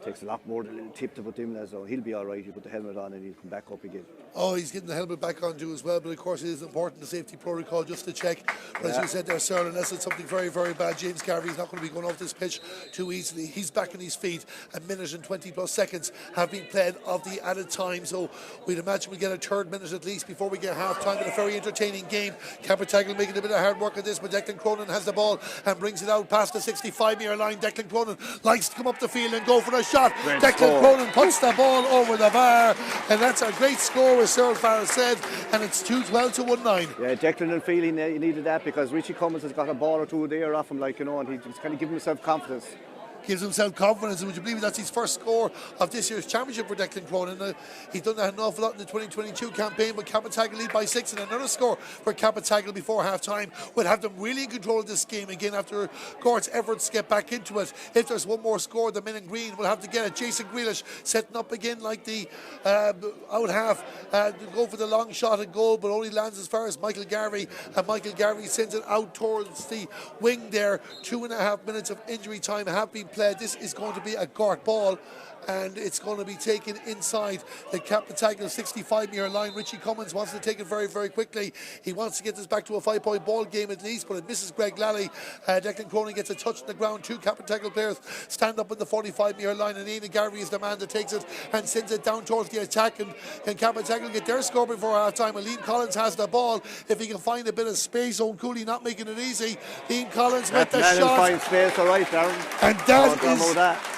Speaker 2: takes a lot more than a little tip to put him as he'll be all right. He'll put the helmet on and he'll come back up again.
Speaker 1: Oh, he's getting the helmet back on too as well, but of course it is important, the safety protocol, just to check. But as you said there, sir, unless it's something very, very bad, James Garvey's not going to be going off this pitch too easily. He's back on his feet. A minute and 20 plus seconds have been played of the added time, so we'd imagine we get a third minute at least before we get half time. But a very entertaining game. Cappataggle making a bit of hard work at this, but Declan Cronin has the ball and brings it out past the 65-metre line. Declan Cronin likes to come up the field and go for a shot. Declan Cronin puts the ball over the bar, and that's a great score, as Cyril Farrell said, and it's 2-12 to 1-9.
Speaker 2: Yeah, Declan and feeling he needed that because Richie Cummins has got a ball or two there off him, and he's kind of giving himself confidence.
Speaker 1: gives himself confidence. And would you believe that's his first score of this year's championship for Declan Cronin? He's done that an awful lot in the 2022 campaign, but Cappataggle lead by 6, and another score for Cappataggle before half-time would have them really in control of this game again after Gort's efforts get back into it. If there's one more score, the men in green will have to get it. Jason Grealish setting up again like the out half to go for the long shot at goal, but only lands as far as Michael Garvey, and Michael Garvey sends it out towards the wing there. 2.5 minutes of injury time have been played. This is going to be a Gort ball, and it's going to be taken inside the Cappataggle 65-metre line. Richie Cummins wants to take it very, very quickly. He wants to get this back to a 5-point ball game at least, but it misses Greg Lally. Declan Cronin gets a touch on the ground. 2 Cappataggle players stand up in the 45-metre line, and Ian Garvey is the man that takes it and sends it down towards the attack. And can Cappataggle get their score before half-time? And Liam Collins has the ball. If he can find a bit of space, Owen Cooley not making it easy. Liam Collins with the shot.
Speaker 2: Find space, all right, Darren.
Speaker 1: And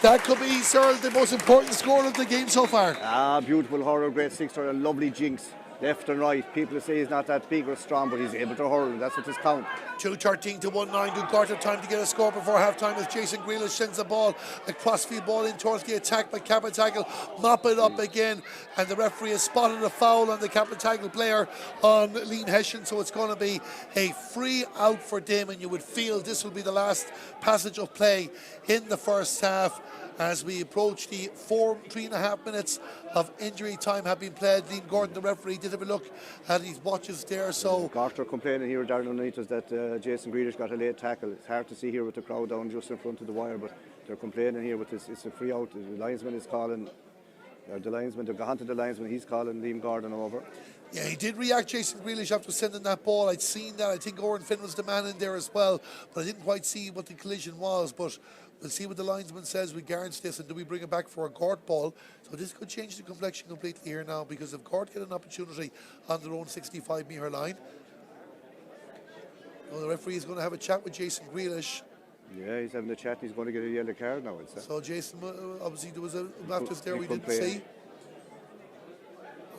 Speaker 1: that could be, Cyril, the most important score of the game so far.
Speaker 2: Beautiful hurler, great 6-er, a lovely jinx. Left and right. People say he's not that big or strong, but he's able to hurl, and that's what this count.
Speaker 1: 2:13 to 1-9. Do Gort have time to get a score before half-time as Jason Grealish sends the ball, a crossfield ball in towards the attack by Cappataggle. Mop it up again, and the referee has spotted a foul on the Cappataggle player on Liam Hessian, so it's going to be a free out for Damon. You would feel this will be the last passage of play in the first half as we approach the 3.5 minutes of injury time have been played. Liam Gordon, the referee, did have a look at his watches there. So
Speaker 2: Gort are complaining here, Darren underneath us, that Jason Grealish got a late tackle. It's hard to see here with the crowd down just in front of the wire, but they're complaining here with this. It's a free out. The linesman is calling, the linesman, they've gone to the linesman, he's calling Liam Gordon over.
Speaker 1: Yeah, he did react, Jason Grealish, after sending that ball. I'd seen that. I think Oren Finn was the man in there as well, but I didn't quite see what the collision was. But we'll see what the linesman says regards this, and do we bring it back for a Gort ball? So this could change the complexion completely here now, because if Gort get an opportunity on their own 65-metre line, well, the referee is going to have a chat with Jason Grealish.
Speaker 2: Yeah, he's having a chat. He's going to get a yellow card now.
Speaker 1: So Jason, obviously there was a Baptist there we didn't see.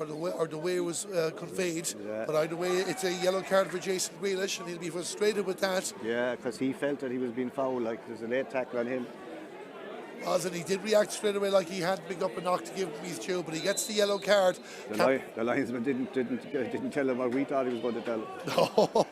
Speaker 1: Or the way it was conveyed, but either way it's a yellow card for Jason Grealish, and he'll be frustrated with that.
Speaker 2: Yeah, because he felt that he was being fouled, like there's a late tackle on him.
Speaker 1: And he did react straight away like he had picked up a knock to give him his due, but he gets the yellow card.
Speaker 2: The linesman didn't tell him what we thought he was going to tell him.
Speaker 1: No,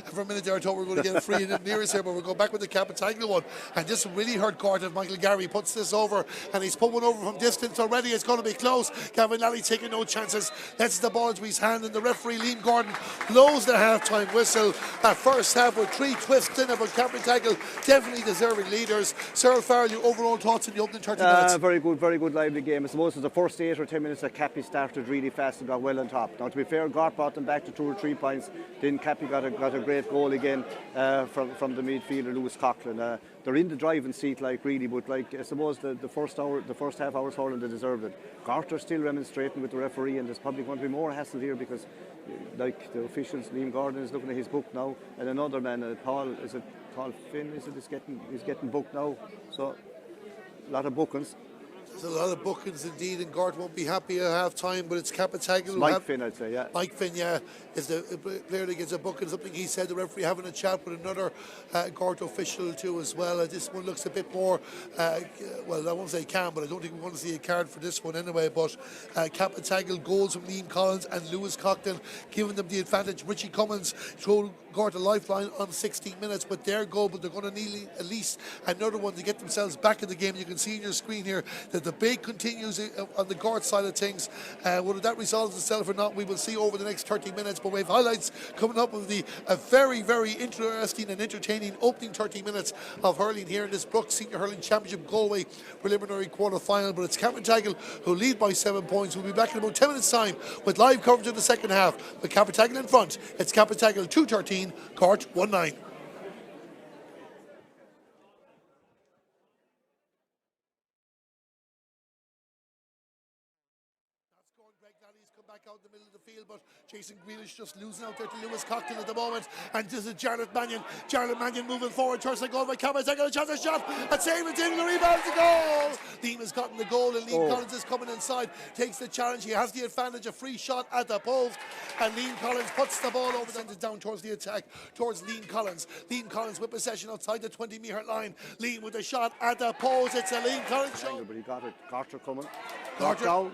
Speaker 1: for a minute there I thought we were going to get a free in near us here, but we'll go back with the Cappataggle one. And this really hurt Gort if Michael Garvey puts this over, and he's put one over from distance already. It's going to be close. Gavin Lally taking no chances, lets the ball into his hand, and the referee Liam Gordon blows the half-time whistle. That first half with 3 twists in it, but Cappataggle definitely deserving leaders. Cyril Farrell, your overall thoughts in the opening 30 minutes?
Speaker 2: Very good lively game. I suppose it was the first 8 or 10 minutes that Cappy started really fast and got well on top. Now, to be fair, Gort brought them back to 2 or 3 points. Then Cappy got a great goal again from the midfielder Lewis Coughlin. They're in the driving seat, like, really, but like I suppose the first half hour's hurling, they deserved it. Gort are still remonstrating with the referee, and there's probably going to be more hassle here because, like the officials, Liam Gordon is looking at his book now, and another man, Paul Finn, he's getting booked now. So a lot of bookings.
Speaker 1: There's a lot of bookings indeed, and Gort won't be happy at half time, but it's Cappataggle.
Speaker 2: Mike Finn, I'd say, yeah.
Speaker 1: Mike Finn, yeah, is the player that gets a booking. Something he said, the referee having a chat with another Gort official too as well. This one looks a bit more, well, I won't say calm, but I don't think we want to see a card for this one anyway. But Cappataggle goals from Liam Collins and Lewis Coughlin, giving them the advantage. Richie Cummins showed Gort a lifeline on 16 minutes with their goal, but they're going to need at least another one to get themselves back in the game. You can see in your screen here that the debate continues on the Gort side of things. Whether that resolves itself or not, we will see over the next 30 minutes. But we have highlights coming up of a very, very interesting and entertaining opening 30 minutes of hurling here in this Brooks Senior Hurling Championship Galway preliminary quarter final. But it's Cappataggle who lead by 7 points. We'll be back in about 10 minutes' time with live coverage of the second half. With Cappataggle in front, it's Cappataggle 2-13, Gort 1-9. Out in the middle of the field, but Jason Grealish just losing out there to Lewis Cockton at the moment. And this is Jarlath Mannion. Jarlath Mannion moving forward towards the goal by Cappataggle. A chance of shot. And save it in the rebound to goal. Liam has gotten the goal and Liam Collins is coming inside. Takes the challenge. He has the advantage. A free shot at the post. And Liam Collins puts the ball over, sends it down towards the attack, towards Liam Collins. Liam Collins with possession outside the 20-metre line. Liam with a shot at the post. It's a Liam Collins show.
Speaker 2: But he got it. Gort coming.
Speaker 1: Gort
Speaker 2: down.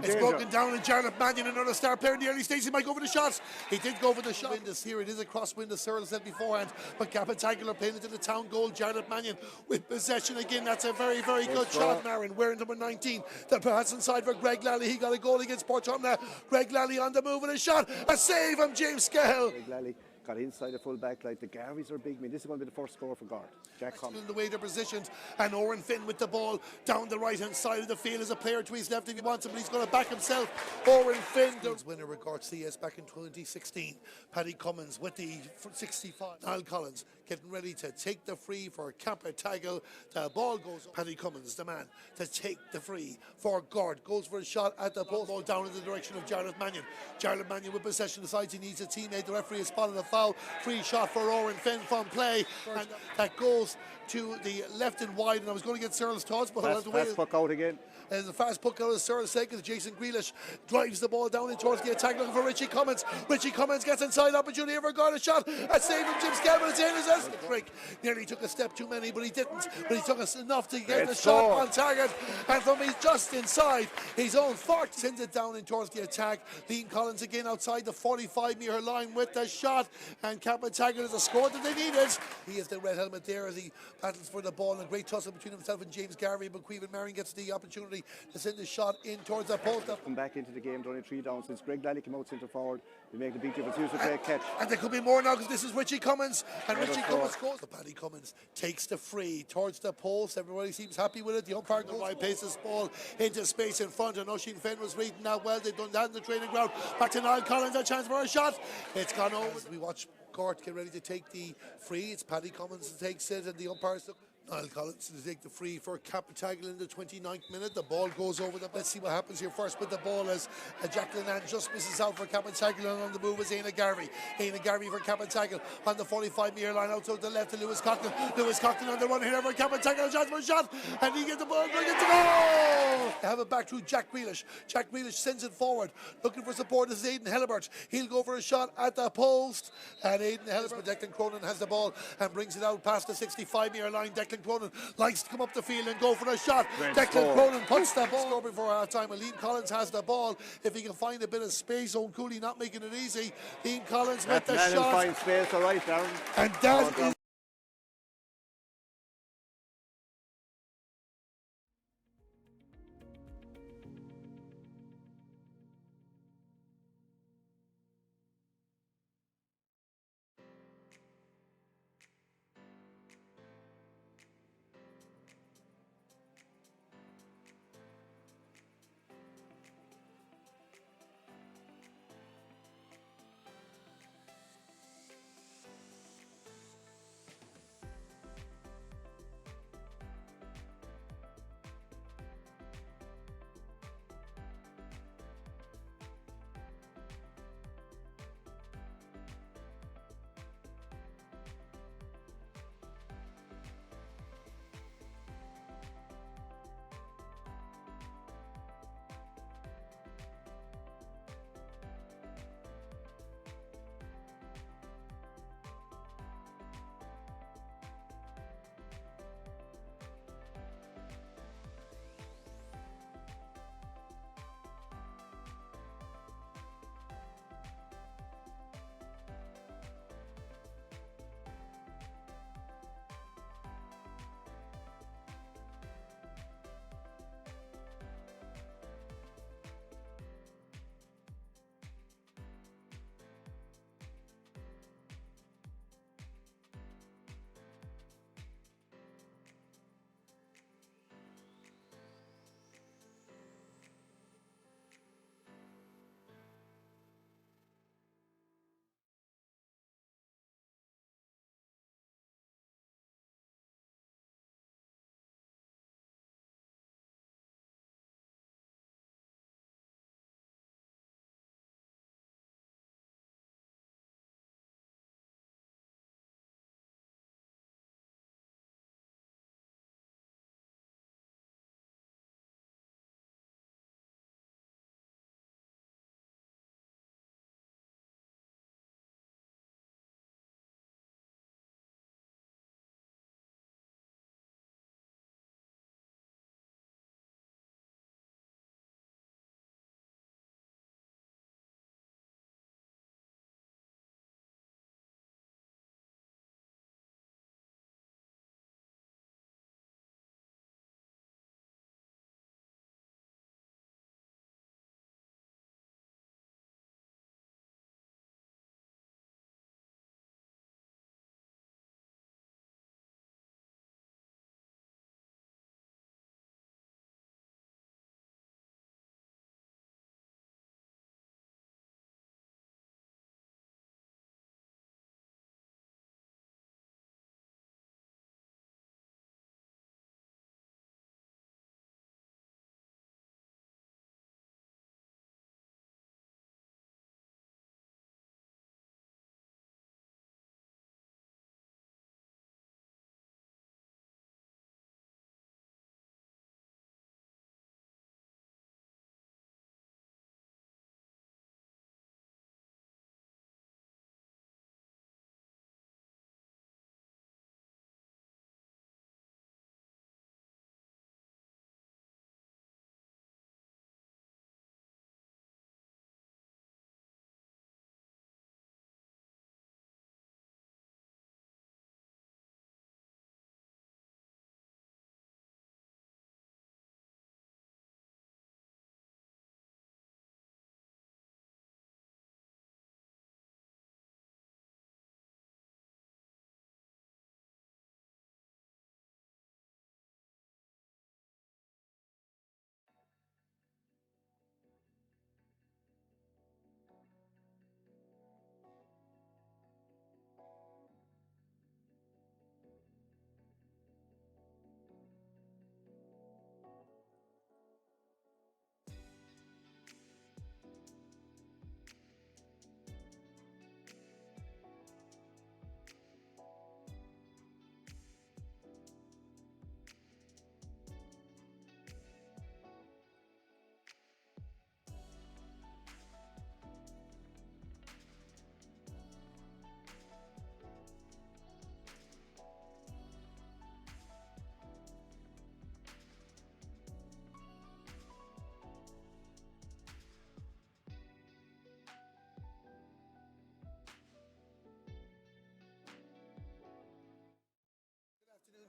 Speaker 1: It's broken down, and Jarlath Mannion, another star player in the early stages, he might go for the shots. He did go for the shot. This here, it is a crosswind, as Cyril said beforehand, but Cappataggle are playing into the town goal. Jarlath Mannion with possession again. That's a very, very good shot. Marin wearing number 19. The pass inside for Greg Lally. He got a goal against Portrom now. Greg Lally on the move and a shot. A save from James Skehill.
Speaker 2: Greg Lally got inside the full back line. The Garveys are big. I mean, this is going to be the first score for Gort. Jack Cummins.
Speaker 1: In the way they're positioned, and Oren Finn with the ball down the right hand side of the field as a player to his left if he wants him, but he's going to back himself. Oren Finn, the winner with Gort CS back in 2016. Paddy Cummins with the 65. Niall Collins getting ready to take the free for Cappataggle. The ball goes. Paddy Cummins, the man to take the free for Gort, goes for a shot at the post. Ball down in the direction of Jarlath Mannion. Jarlath Mannion with possession. Decides he needs a teammate. The referee has spotted a foul. Free shot for Oren Finn from play, and that goes to the left and wide. And I was going to get Cyril's thoughts, but I'll have to wait.
Speaker 2: Fast puck out again.
Speaker 1: And the fast puck out of Cyril's sake as Jason Grealish drives the ball down in towards the attack, looking for Richie Cummins. Richie Cummins gets inside, opportunity for Gort, a shot. A save from Jim Skelman. It's in as the trick. Nearly took a step too many, but he didn't. But he took us enough to get the shot on target. And from he's just inside his own 40, sends it down in towards the attack. Liam Collins again outside the 45-metre line with the shot. And Cappataggle is a score that they needed. He has the red helmet there as he battles for the ball, and a great tussle between himself and James Garvey, but Queven Marion gets the opportunity to send the shot in towards the post.
Speaker 2: Come back into the game, they're only 3 down. Since Greg Lally came out centre forward, they make a big difference. Here's a great catch.
Speaker 1: And there could be more now because this is Richie Cummins, and Richie Cummins scores. The Paddy Cummins takes the free towards the post. Everybody seems happy with it. The umpire goes by, plays this ball into space in front, and Oisin Fenn was reading that well. They've done that in the training ground. Back to Niall Collins, a chance for a shot. It's gone over. We watch Gort get ready to take the free. It's Paddy Cummins that takes it, and the umpires look. Niall Collins to take the free for Cappataggle in the 29th minute. The ball goes over them. Let's see what happens here first with the ball as Jacqueline Ann just misses out for Cappataggle, and on the move is Aina Garvey. Aina Garvey for Cappataggle on the 45-metre line out to the left to Lewis Cockton. Lewis Cockton on the run here for Cappataggle. A chance for a shot, and he gets the ball, bring it to goal. They have it back to Jack Grealish. Jack Grealish sends it forward, looking for support. This is Aidan Hellebert. He'll go for a shot at the post, and Aidan Hellebert. Declan Cronin has the ball and brings it out past the 65-metre line. Declan Cronin likes to come up the field and go for a shot. Declan Cronin puts the ball over before half time, and Liam Collins has the ball. If he can find a bit of space, Owen Cooley not making it easy. Liam Collins with the shot.
Speaker 2: Find space, all right, Darren.
Speaker 1: And that is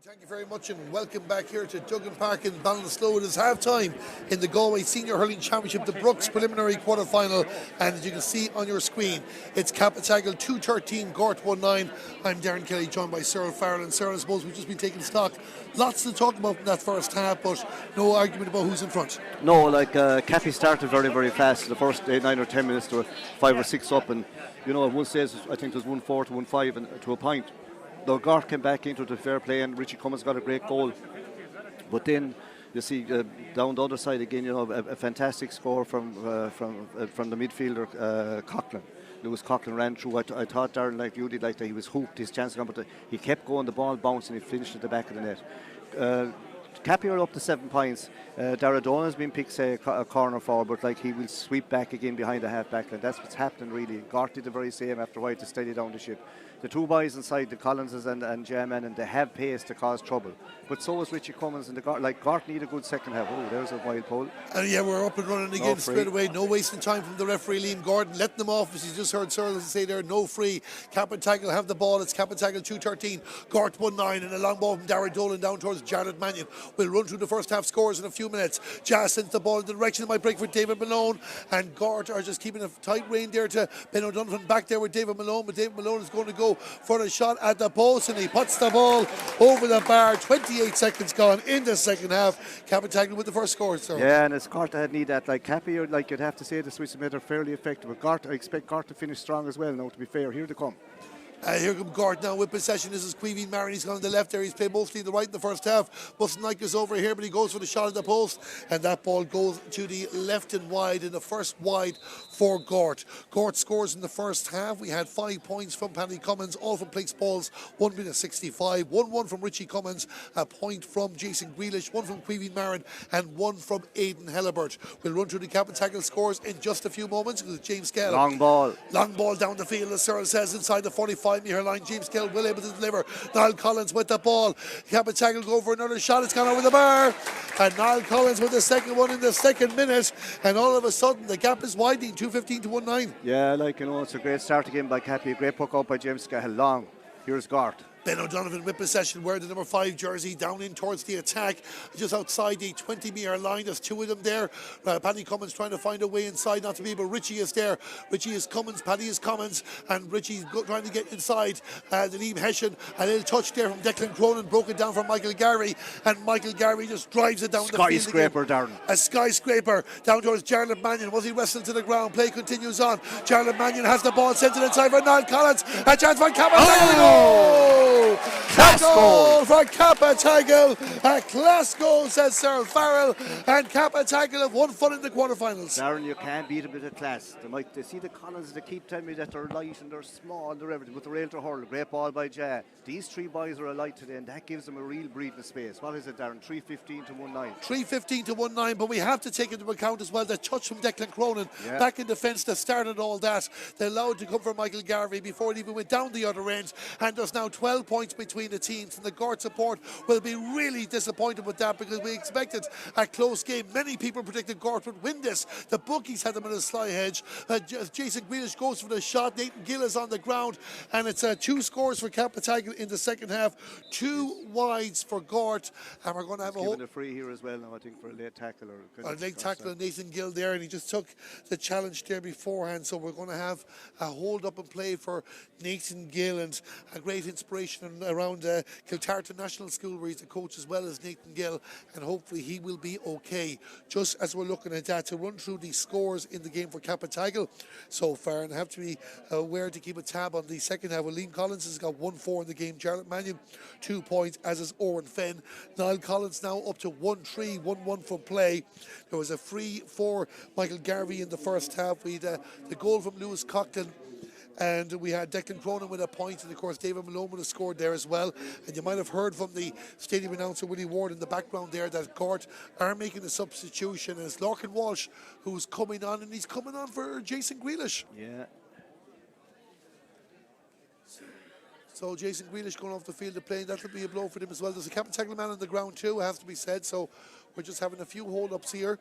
Speaker 1: Thank you very much and welcome back here to Duggan Park in Ballinasloe. It is half-time in the Galway Senior Hurling Championship, the Brooks preliminary quarter-final, and as you can see on your screen, it's Cappataggle 2-13, Gort 1-9. I'm Darren Kelly, joined by Cyril Farrell, and Cyril, I suppose we've just been taking stock. Lots to talk about in that first half, but no argument about who's in front.
Speaker 2: No, like Cappy started very, very fast. The first 9 or 10 minutes to 5 or 6 up, and you know, at one stage I think it was 1-4 to 1-5 and to a point. Though Gort came back into the fair play and Richie Cummins got a great goal. But then you see down the other side again, you know, a fantastic score from the midfielder Coughlin. Lewis Coughlin ran through. I thought Darren, like you did, like that he was hooped, his chance to come, but he kept going, the ball bounced and he finished at the back of the net. Cappy are up to 7 points. Dara Donan's been picked, say, a corner forward, but like he will sweep back again behind the half back line. That's what's happening really. Gort did the very same after a while to steady down the ship. The two boys inside, the Collinses and J-Man, and they have pace to cause trouble. But so is Richie Cummins and the Gort. Like Gort need a good second half. Oh, there's a wild pole.
Speaker 1: And yeah, we're up and running again straight away. No wasting time from the referee, Liam Gordon. Letting them off, as you just heard Cyril say there, no free. Cappataggle have the ball. It's Cappataggle 2-13, Gort 1-9, and a long ball from Darragh Dolan down towards Jarlath Mannion. We'll run through the first half scores in a few minutes. Jazz sends the ball in the direction of my break for David Malone, and Gort are just keeping a tight rein there to Ben O'Donovan back there with David Malone, but David Malone is going to go for a shot at the post, and he puts the ball over the bar. 28 seconds gone in the second half. Cappataggle with the first score. So.
Speaker 2: Yeah, and it's Gort that need that. Like Cappy, like you'd have to say the Swiss made are fairly effective. But Gort, I expect Gort to finish strong as well. Now, to be fair, here they come.
Speaker 1: Here comes Gort now with possession. This is Queeveen Marin. He's gone on the left there. He's played mostly the right in the first half. Buston is over here, but he goes for the shot at the post, and that ball goes to the left and wide, in the first wide for Gort. Gort scores in the first half. We had 5 points from Paddy Cummins, all from Place Balls, 1 minute 65, 1-1 from Richie Cummins, a point from Jason Grealish, 1 from Queeveen Marin, and 1 from Aidan Hellebert. We'll run through the Cappataggle scores in just a few moments, because James Kell.
Speaker 2: Long ball
Speaker 1: Down the field, as Cyril says, inside the 45-metre line. James Kell will able to deliver. Niall Collins with the ball. Cappataggle go for another shot. It's gone over the bar. And Niall Collins with the second one in the second minute. And all of a sudden, the gap is widening, 2-15 to 1-9.
Speaker 2: Yeah, like, you know, it's a great start again by Cappy. A great puck out by James Kell. Long. Here's Gort.
Speaker 1: Ben O'Donovan with possession, wearing the number 5 jersey, down in towards the attack, just outside the 20-metre line. There's 2 of them there. Paddy Cummins trying to find a way inside, not to be, but Richie is there. Richie is Cummins, Paddy is Cummins, and Richie's trying to get inside. Liam Hessian, a little touch there from Declan Cronin, broke it down from Michael Gary, and Michael Gary just drives it down the field.
Speaker 2: Skyscraper, Darren.
Speaker 1: A skyscraper down towards Jarlath Mannion. Was he wrestled to the ground? Play continues on. Jarlath Mannion has the ball, sent it inside for Niall Collins. A chance for Cappataggle. Oh!
Speaker 2: Class goal
Speaker 1: for Cappataggle. A class goal, says Cyril Farrell, and Cappataggle have 1 foot in the quarterfinals.
Speaker 2: Darren, you can't beat a bit of class. They see the Collins, they keep telling me that they're light and they're small and they're everything, but they're able to hurl. Great ball by Jay. These 3 boys are light today, and that gives them a real breathing space. What is it, Darren? 3-15 to 1-9.
Speaker 1: 3-15 to 1-9, but we have to take into account as well the touch from Declan Cronin back in defence that started all that. They allowed to come from Michael Garvey before it even went down the other end, and there's now 12 points between the teams, and the Gort support will be really disappointed with that, because we expected a close game. Many people predicted Gort would win this. The bookies had them in a sly hedge. Jason Grealish goes for the shot. Nathan Gill is on the ground, and it's 2 scores for Cappataggle in the second half, 2 wides for Gort, and we're going to have
Speaker 2: a free here as well now, I think, for a late tackle.
Speaker 1: A late tackle of Nathan Gill there, and he just took the challenge there beforehand, so we're going to have a hold up and play for Nathan Gill, and a great inspiration around Kiltartan National School, where he's the coach as well as Nathan Gill, and hopefully he will be okay. Just as we're looking at that, to run through the scores in the game for Cappataggle so far, and have to be aware to keep a tab on the second half. Well, Liam Collins has got 1-4 in the game. Jarlath Mannion 2 points, as is Owen Fenn. Niall Collins now up to 1-3, 1-1 from play. There was a free for Michael Garvey in the first half. We had the goal from Lewis Coughlin, and we had Declan Cronin with a point, and of course David Malone would have scored there as well. And you might have heard from the stadium announcer Willie Ward in the background there that Gort are making a substitution, and it's Lorcan Walsh who's coming on, and he's coming on for Jason Grealish.
Speaker 2: Yeah.
Speaker 1: So Jason Grealish going off the field of play, that'll be a blow for them as well. There's a Cappataggle man on the ground too, has to be said. So we're just having a few hold-ups here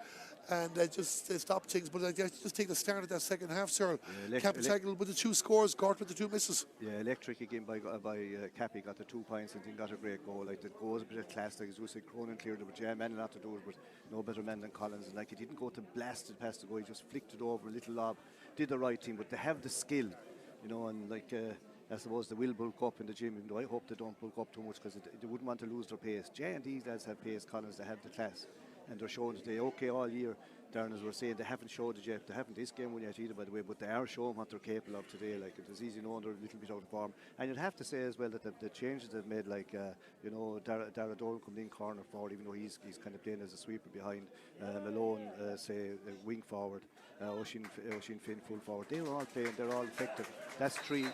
Speaker 1: and just stop things. But I guess just take the start of that second half, Cyril. Cappataggle with the 2 scores, Gort with the 2 misses.
Speaker 2: Yeah, electric again by Cappy, got the 2 points and then got a great goal. Like the goal was a bit of class, like as you said, Cronin cleared it, but yeah, man not to do it, but no better man than Collins. And like he didn't go to blast it past the goal, he just flicked it over a little lob, did the right thing. But they have the skill, you know, and like I suppose they will bulk up in the gym, even though I hope they don't bulk up too much because they wouldn't want to lose their pace. Jay and these lads have pace, Collins, they have the class. And they're showing today, okay, all year, Darren, as we're saying, they haven't showed it yet. They haven't this game won yet either, by the way, but they are showing what they're capable of today. Like, it was easy knowing they're a little bit out of form. And you'd have to say as well that the changes they've made, like, you know, Dara Dolan coming in corner forward, even though he's kind of playing as a sweeper behind. Malone, say, wing forward. Oisin Finn, full forward. They were all playing, they're all effective. That's 3,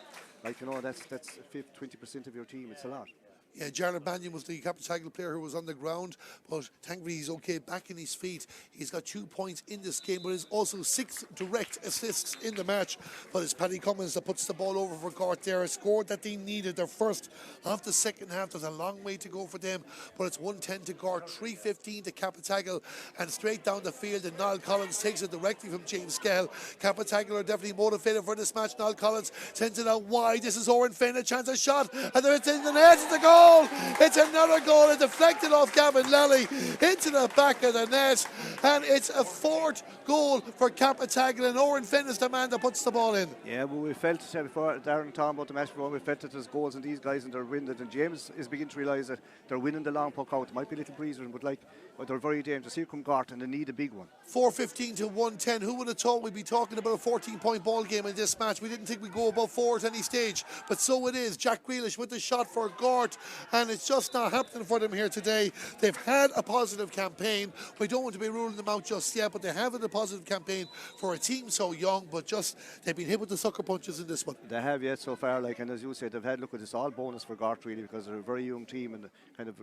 Speaker 2: like, you know, that's 20% of your team. It's a lot.
Speaker 1: Yeah, Jarlath Mannion was the Cappataggle player who was on the ground, but thankfully he's okay back in his feet. He's got 2 points in this game, but there's also 6 direct assists in the match. But it's Paddy Cummins that puts the ball over for Gort there. A score that they needed, their first of the second half. There's a long way to go for them, but it's 110 to Gort, 3:15 to Cappataggle, and straight down the field, and Niall Collins takes it directly from James Skell. Cappataggle are definitely motivated for this match. Niall Collins sends it out wide. This is Owen Finn, a chance of shot, and then it's in the net. It's a goal. It's another goal. It deflected off Gavin Lally into the back of the net, and it's a 4th goal for Cappataggle, and Owen Finn is the man that puts the ball in.
Speaker 2: Yeah, well, we felt before Darren talking about the match before, we felt that there's goals in these guys and they're winning it, and James is beginning to realise that they're winning the long puck out. It might be a little breezer, but they're very dangerous. Here come Gort, and they need a big one.
Speaker 1: 4:15 to 110. Who would have thought we'd be talking about a 14-point ball game in this match? We didn't think we'd go above 4 at any stage, but so it is. Jack Grealish with the shot for Gort, and it's just not happening for them here today. They've had a positive campaign. We don't want to be ruling them out just yet, but they have had a positive campaign for a team so young, but just they've been hit with the sucker punches in this one.
Speaker 2: They have, yet so far, like, and as you said, they've had, look at this, all bonus for Gort really, because they're a very young team and kind of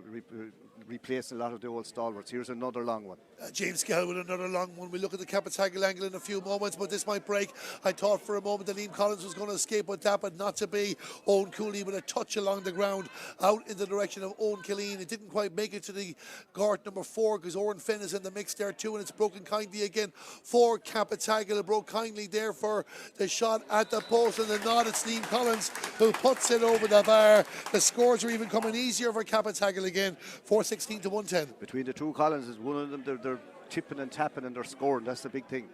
Speaker 2: replacing a lot of the old stalwarts. Here's another long one.
Speaker 1: James Skell with another long one. We'll look at the Cappataggle angle in a few moments, but this might break. I thought for a moment that Liam Collins was going to escape with that, but not to be. Owen Cooley with a touch along the ground out in the direction of Owen Killeen. It didn't quite make it to the Gort number 4 because Owen Finn is in the mix there too, and it's broken kindly again for Cappataggle. It broke kindly there for the shot at the post, and the nod. It's Liam Collins who puts it over the bar. The scores are even coming easier for Cappataggle again. 4:16 to 110.
Speaker 2: Between the 2 Collinses, one of them they're tipping and tapping and they're scoring. That's the big thing.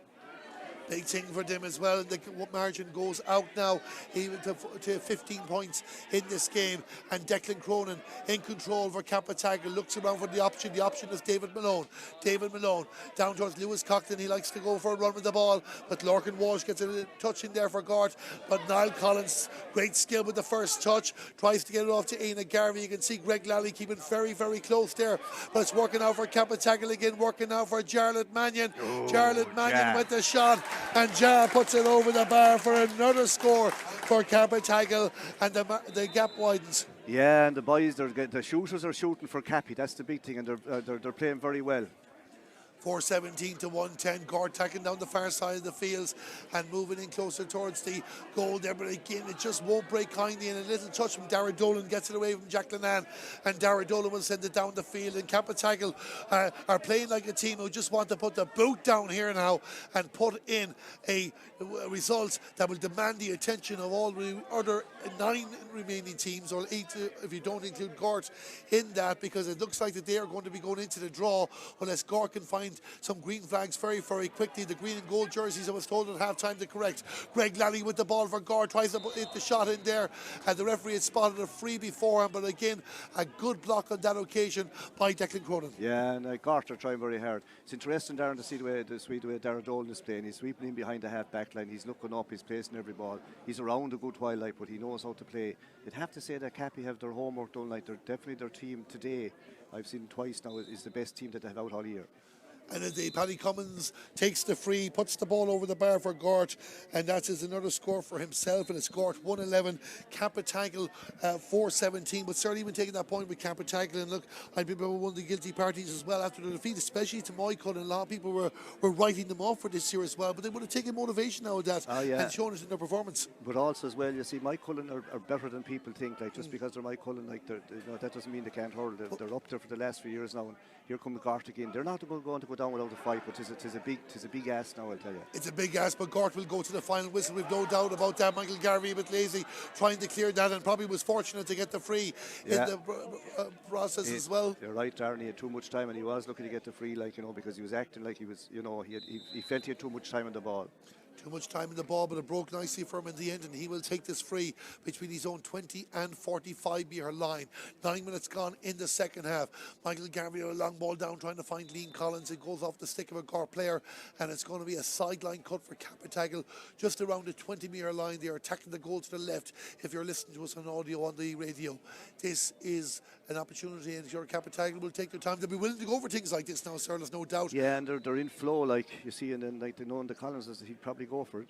Speaker 1: Big thing for them as well. The margin goes out now even to 15 points in this game. And Declan Cronin in control for Cappataggle. Looks around for the option. The option is David Malone. David Malone down towards Lewis Coughlin. He likes to go for a run with the ball, but Lorcan Walsh gets a touch in there for Gort. But Niall Collins, great skill with the first touch, tries to get it off to Aina Garvey. You can see Greg Lally keeping very, very close there. But it's working out for Cappataggle again, working out for Jarlath Mannion. Jarlath Mannion with the shot. And Ja puts it over the bar for another score for Cappataggle, and the gap widens.
Speaker 2: Yeah, and the boys, the shooters are shooting for Cappy. That's the big thing, and they're playing very well.
Speaker 1: 4:17 to 110. Gort tacking down the far side of the fields and moving in closer towards the goal there. But again, it just won't break kindly. And a little touch from Dara Dolan gets it away from Jack Linan. And Dara Dolan will send it down the field. And Cappataggle are playing like a team who just want to put the boot down here now and put in a result that will demand the attention of all the other 9 remaining teams, or 8 if you don't include Gort in that, because it looks like that they are going to be going into the draw unless Gort can find some green flags very, very quickly. The green and gold jerseys, I was told at half time to correct. Greg Lally with the ball for Gort, tries to hit the shot in there, and the referee had spotted a free beforehand, but again, a good block on that occasion by Declan Cronin.
Speaker 2: Yeah, and Gort are trying very hard. It's interesting, Darren, to see the way Dara Dolan is playing. He's sweeping in behind the half-back line, he's looking up, he's placing every ball. He's around a good while, but he knows how to play. You'd have to say that Cappy have their homework done. They're definitely their team today. I've seen twice now, is the best team that they have out all year.
Speaker 1: And as Paddy Cummins takes the free, puts the ball over the bar for Gort, and that is another score for himself, and it's Gort 111, Cappataggle 417, but certainly even taking that point with Cappataggle, and look, I'd be one of the guilty parties as well after the defeat, especially to Moycott, and a lot of people were writing them off for this year as well, but they would have taken motivation out of that and shown it in their performance.
Speaker 2: But also as well, you see, Moycullen are better than people think, like just because they're Moycullen, like that doesn't mean they can't hurl. They're up there for the last few years now, and here come Gort again. They're not going to go down without a fight, but it's a big ask now, I'll tell you.
Speaker 1: It's a big ask, but Gort will go to the final whistle. We've no doubt about that. Michael Garvey a bit lazy, trying to clear that, and probably was fortunate to get the free in the process as well.
Speaker 2: You're right, Darren. He had too much time, and he was looking to get the free, like, because he was acting like he was, he felt he had too much time on the ball.
Speaker 1: Too much time in the ball, but it broke nicely for him in the end, and he will take this free between his own 20 and 45-metre line. 9 minutes gone in the second half. Michael Garvey a long ball down trying to find Liam Collins. It goes off the stick of a Gort player, and it's going to be a sideline cut for Cappataggle just around the 20-metre line. They are attacking the goal to the left if you're listening to us on audio on the radio. This is an opportunity, and sure Cappataggle will take their time. They'll be willing to go for things like this now, sir, there's no doubt.
Speaker 2: Yeah, and they're in flow, like you see, and then like they know in the Collins, he'd probably go for it.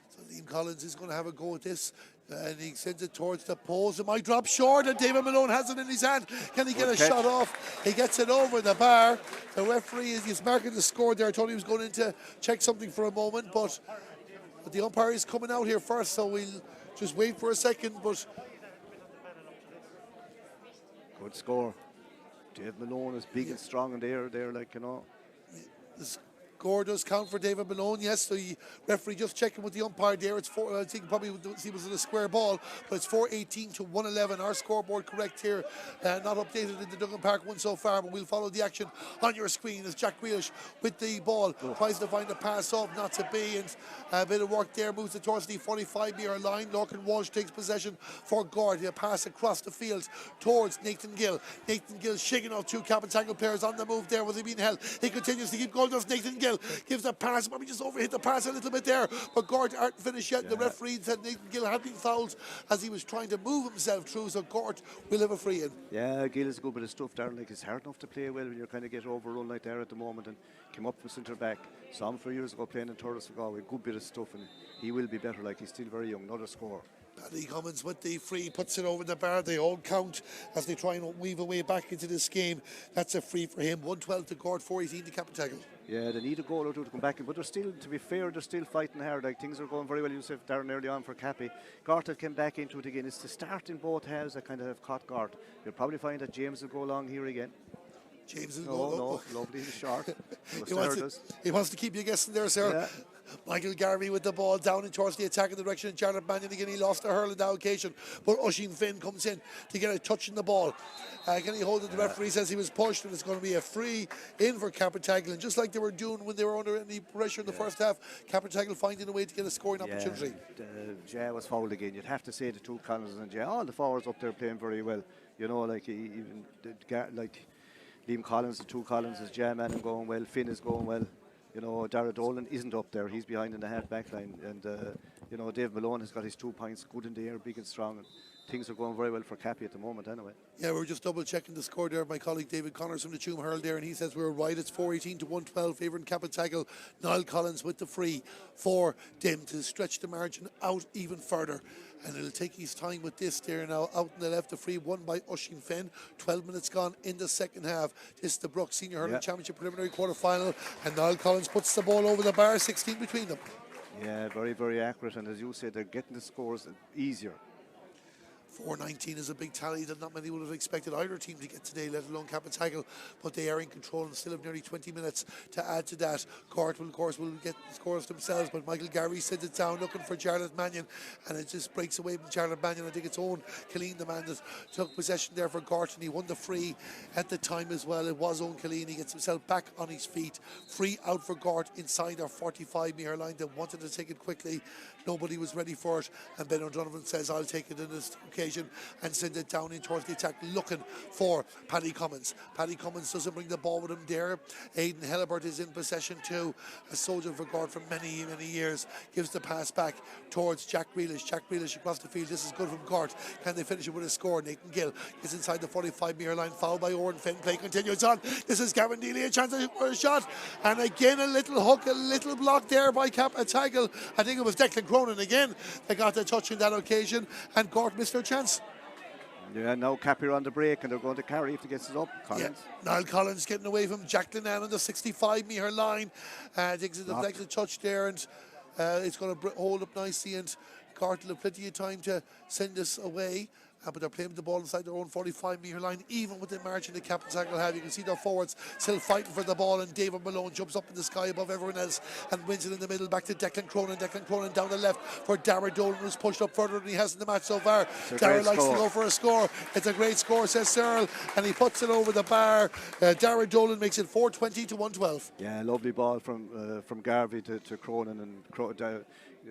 Speaker 1: So Liam Collins is going to have a go at this, and he sends it towards the post. It might drop short, and David Malone has it in his hand. Can he get a shot off? He gets it over the bar. The referee is marking the score there. I thought he was going in to check something for a moment, but the umpire is coming out here first, so we'll just wait for a second. But
Speaker 2: good score. Dave Malone is big and strong in there, like,
Speaker 1: The score does count for David Malone, yes. So the referee just checking with the umpire there. It's four, I think probably see it was in a square ball, but it's 4-18 to 111. Our scoreboard correct here, not updated in the Duggan Park one so far, but we'll follow the action on your screen as Jack Grealish with the ball tries to find a pass off, not to be, and a bit of work there, moves it towards the 45-metre line. Lorcan Walsh takes possession for Gort. He'll pass across the field towards Nathan Gill. Nathan Gill shaking off two Cappataggle players on the move there. Was he being held? He continues to keep going. Does Nathan Gill gives a pass, probably just overhit the pass a little bit there, but Gort aren't finished yet. The referee said Nathan Gill had been fouled as he was trying to move himself through, so Gort will have a free in.
Speaker 2: Yeah, Gill is a good bit of stuff there. Like, it's hard enough to play well when you're kind of get overrun like there at the moment, and came up from centre back. Saw him 4 years ago playing in Torres for Galway. Good bit of stuff, and he will be better. Like, he's still very young. Another score.
Speaker 1: Paddy Cummins with the free, puts it over the bar. They all count as they try and weave a way back into this game. That's a free for him. 112 to Gort, 418 to Cappataggle.
Speaker 2: Yeah, they need a goal or two to come back in, but they're still, to be fair, they're still fighting hard. Like, things are going very well. You said Darren early on for Cappy. Gort have come back into it again. It's the start in both halves that kind of have caught Gort. You'll probably find that James will go along here again.
Speaker 1: James will go.
Speaker 2: No, lovely and short.
Speaker 1: he wants to keep you guessing there, sir. Yeah. Michael Garvey with the ball down and towards the attack in the direction of Jarlath Mannion again. He lost a hurl on that occasion, but Oisin Finn comes in to get a touch in the ball. Can he hold it? The referee says he was pushed, and it's going to be a free in for Cappataggle. And just like they were doing when they were under any pressure in the first half, Cappataggle finding a way to get a scoring opportunity.
Speaker 2: Jay was fouled again. You'd have to say the two Collins and Jay. All the forwards up there playing very well. Like even like Liam Collins, the two Collins, is Jay Manning going well. Finn is going well. Dara Dolan isn't up there. He's behind in the half back line. And, Dave Malone has got his 2 points, good in the air, big and strong. And things are going very well for Cappy at the moment anyway.
Speaker 1: Yeah, we're just double checking the score there. My colleague David Connors from the Tuam Herald there, and he says we're right. It's 418 to 112, favouring Cappataggle. Niall Collins with the free for them to stretch the margin out even further. And it'll take his time with this there now. Out on the left, the free won by Oisin Finn. 12 minutes gone in the second half. This is the Brook Senior Hurling Championship preliminary quarter-final. And Niall Collins puts the ball over the bar, 16 between them.
Speaker 2: Yeah, very, very accurate. And as you said, they're getting the scores easier.
Speaker 1: 419 is a big tally that not many would have expected either team to get today, let alone Cappataggle, but they are in control and still have nearly 20 minutes to add to that. Gort will, of course, will get the scores themselves, but Michael Garvey sends it down looking for Jarlath Mannion, and it just breaks away from Jarlath Mannion. I think it's Owen Killeen, the man that took possession there for Gort, and he won the free at the time as well. It was Owen Killeen. He gets himself back on his feet. Free out for Gort inside our 45-metre line. They wanted to take it quickly. Nobody was ready for it, and Ben O'Donovan says, I'll take it in this occasion. occasion and send it down in towards the attack, looking for Paddy Cummins. Paddy Cummins doesn't bring the ball with him there. Aidan Hellebert is in possession too, a soldier for Gort for many, many years. Gives the pass back towards Jack Grealish. Jack Grealish across the field. This is good from Gort. Can they finish it with a score? Nathan Gill is inside the 45-metre line. Foul by Owen Finn. Play continues on. This is Gavin Dealey, a chance for a shot. And again, a little hook, a little block there by Cappataggle. I think it was Declan Cronin again that got the touch in that occasion. And Gort missed their chance.
Speaker 2: Yeah, now Cappy are on the break and they're going to carry if he gets it up. Collins.
Speaker 1: Yeah, Niall Collins getting away from Jack Linan on the 65-metre line. Takes a deflected touch there, and it's going to hold up nicely, and Gort will have plenty of time to send this away. But they're playing the ball inside their own 45-metre line, even with the margin the Cappataggle have. You can see their forwards still fighting for the ball, and David Malone jumps up in the sky above everyone else and wins it in the middle, back to Declan Cronin. Declan Cronin down the left for Darragh Dolan, who's pushed up further than he has in the match so far. Darragh likes to go for a score. It's a great score, says Cyril, and he puts it over the bar. Darragh Dolan makes it 420 to 112.
Speaker 2: Yeah, lovely ball from Garvey to Cronin, and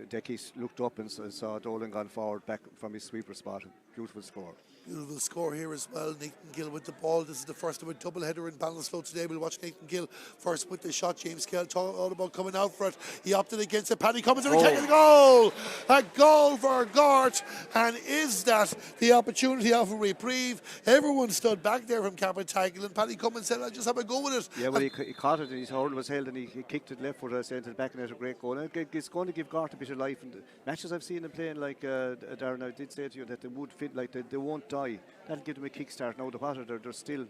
Speaker 2: Decky looked up and saw Dolan gone forward back from his sweeper spot. Beautiful score.
Speaker 1: Beautiful score here as well. Nathan Gill with the ball. This is the first of a double header in Ballinasloe today. We'll watch Nathan Gill first with the shot. James Kell all about coming out for it. He opted against it. Paddy Cummins and a goal. A goal for Gort. And is that the opportunity of a reprieve? Everyone stood back there from Cappataggle, and Paddy Cummins said, I'll just have a go with it.
Speaker 2: Yeah, well, he caught it and his hold was held, and he kicked it left foot into the back, and it's a great goal. And it's going to give Gort a bit of life. And the matches I've seen them playing, like Darren, I did say to you that they would fit, like they won't die. That'll give them a kickstart. Now the water, they're still,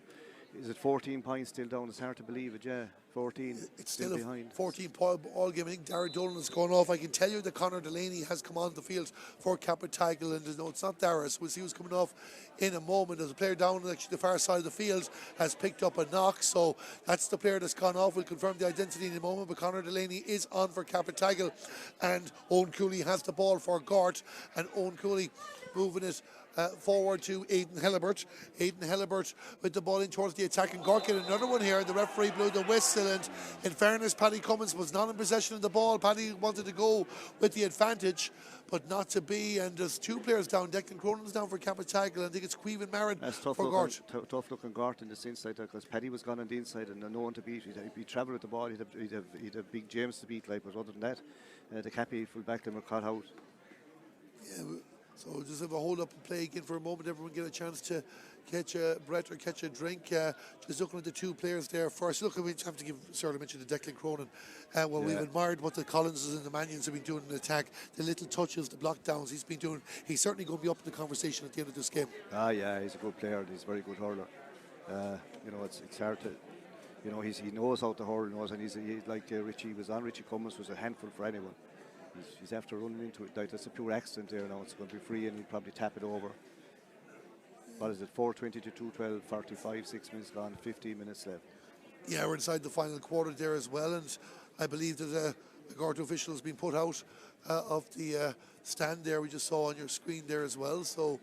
Speaker 2: is it 14 points still down? It's hard to believe it, yeah. 14.
Speaker 1: It's still
Speaker 2: behind.
Speaker 1: 14-point ball game. I think Darragh Dolan has gone off. I can tell you that Conor Delaney has come on the field for Cappataggle, and no, it's not Darragh. We'll see who's coming off in a moment. As a player down actually the far side of the field has picked up a knock, so that's the player that's gone off. We'll confirm the identity in a moment, but Conor Delaney is on for Cappataggle, and Owen Cooley has the ball for Gort, and Owen Cooley moving it forward to Aidan Hellebert. Aidan Hellebert with the ball in towards the attack, and Gort get another one here, and the referee blew the whistle. And in fairness, Paddy Cummins was not in possession of the ball. Paddy wanted to go with the advantage, but not to be. And there's two players down. Declan Cronin's down for Cappataggle, and I think it's Queven Marin for Gort.
Speaker 2: Tough looking Gort in this inside, because Paddy was gone on the inside and no one to beat. He'd travel with the ball. He'd have big James to beat, like, but other than that, the Cappy full back them were caught out.
Speaker 1: Yeah. So just have a hold up and play again for a moment. Everyone get a chance to catch a breath or catch a drink. Just looking at the two players there first. Look, we have to give Sarah mention to Declan Cronin. We've admired what the Collinses and the Manions have been doing in attack. The little touches, the block downs he's been doing. He's certainly going to be up in the conversation at the end of this game.
Speaker 2: Yeah, he's a good player. He's a very good hurler. It's hard to, he knows how to hurl, and he's like Richie was on. Richie Cummins was a handful for anyone. He's after running into it. That's a pure accident there now. It's going to be free, and he'll probably tap it over. What is it? 4:20 to 2:12, 45, 6 minutes gone, 15 minutes left.
Speaker 1: Yeah, we're inside the final quarter there as well, and I believe that the Gort official has been put out of the stand there. We just saw on your screen there as well. So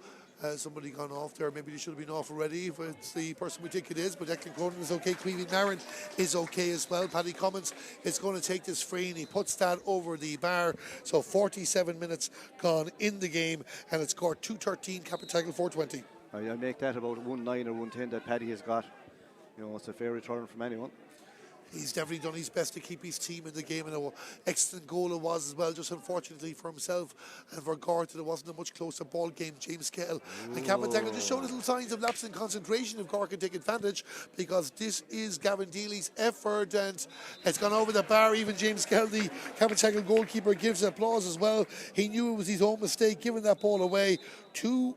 Speaker 1: somebody gone off there. Maybe they should have been off already if it's the person we think it is, but Declan Cronin is okay. Queven Marin is okay as well. Paddy Cummins is going to take this free, and he puts that over the bar. So 47 minutes gone in the game, and it's scored 2-13, Cappataggle 420.
Speaker 2: I make that about 1-9 or 1-10 that Paddy has got. It's a fair return from anyone.
Speaker 1: He's definitely done his best to keep his team in the game, and an excellent goal it was as well. Just unfortunately for himself and for Gort, it wasn't a much closer ball game. James Kettle and Cappataggle just showed little signs of lapse in concentration if Gort can take advantage, because this is Gavin Dealey's effort, and it's gone over the bar. Even James Kettle, the Cappataggle goalkeeper, gives applause as well. He knew it was his own mistake giving that ball away. Two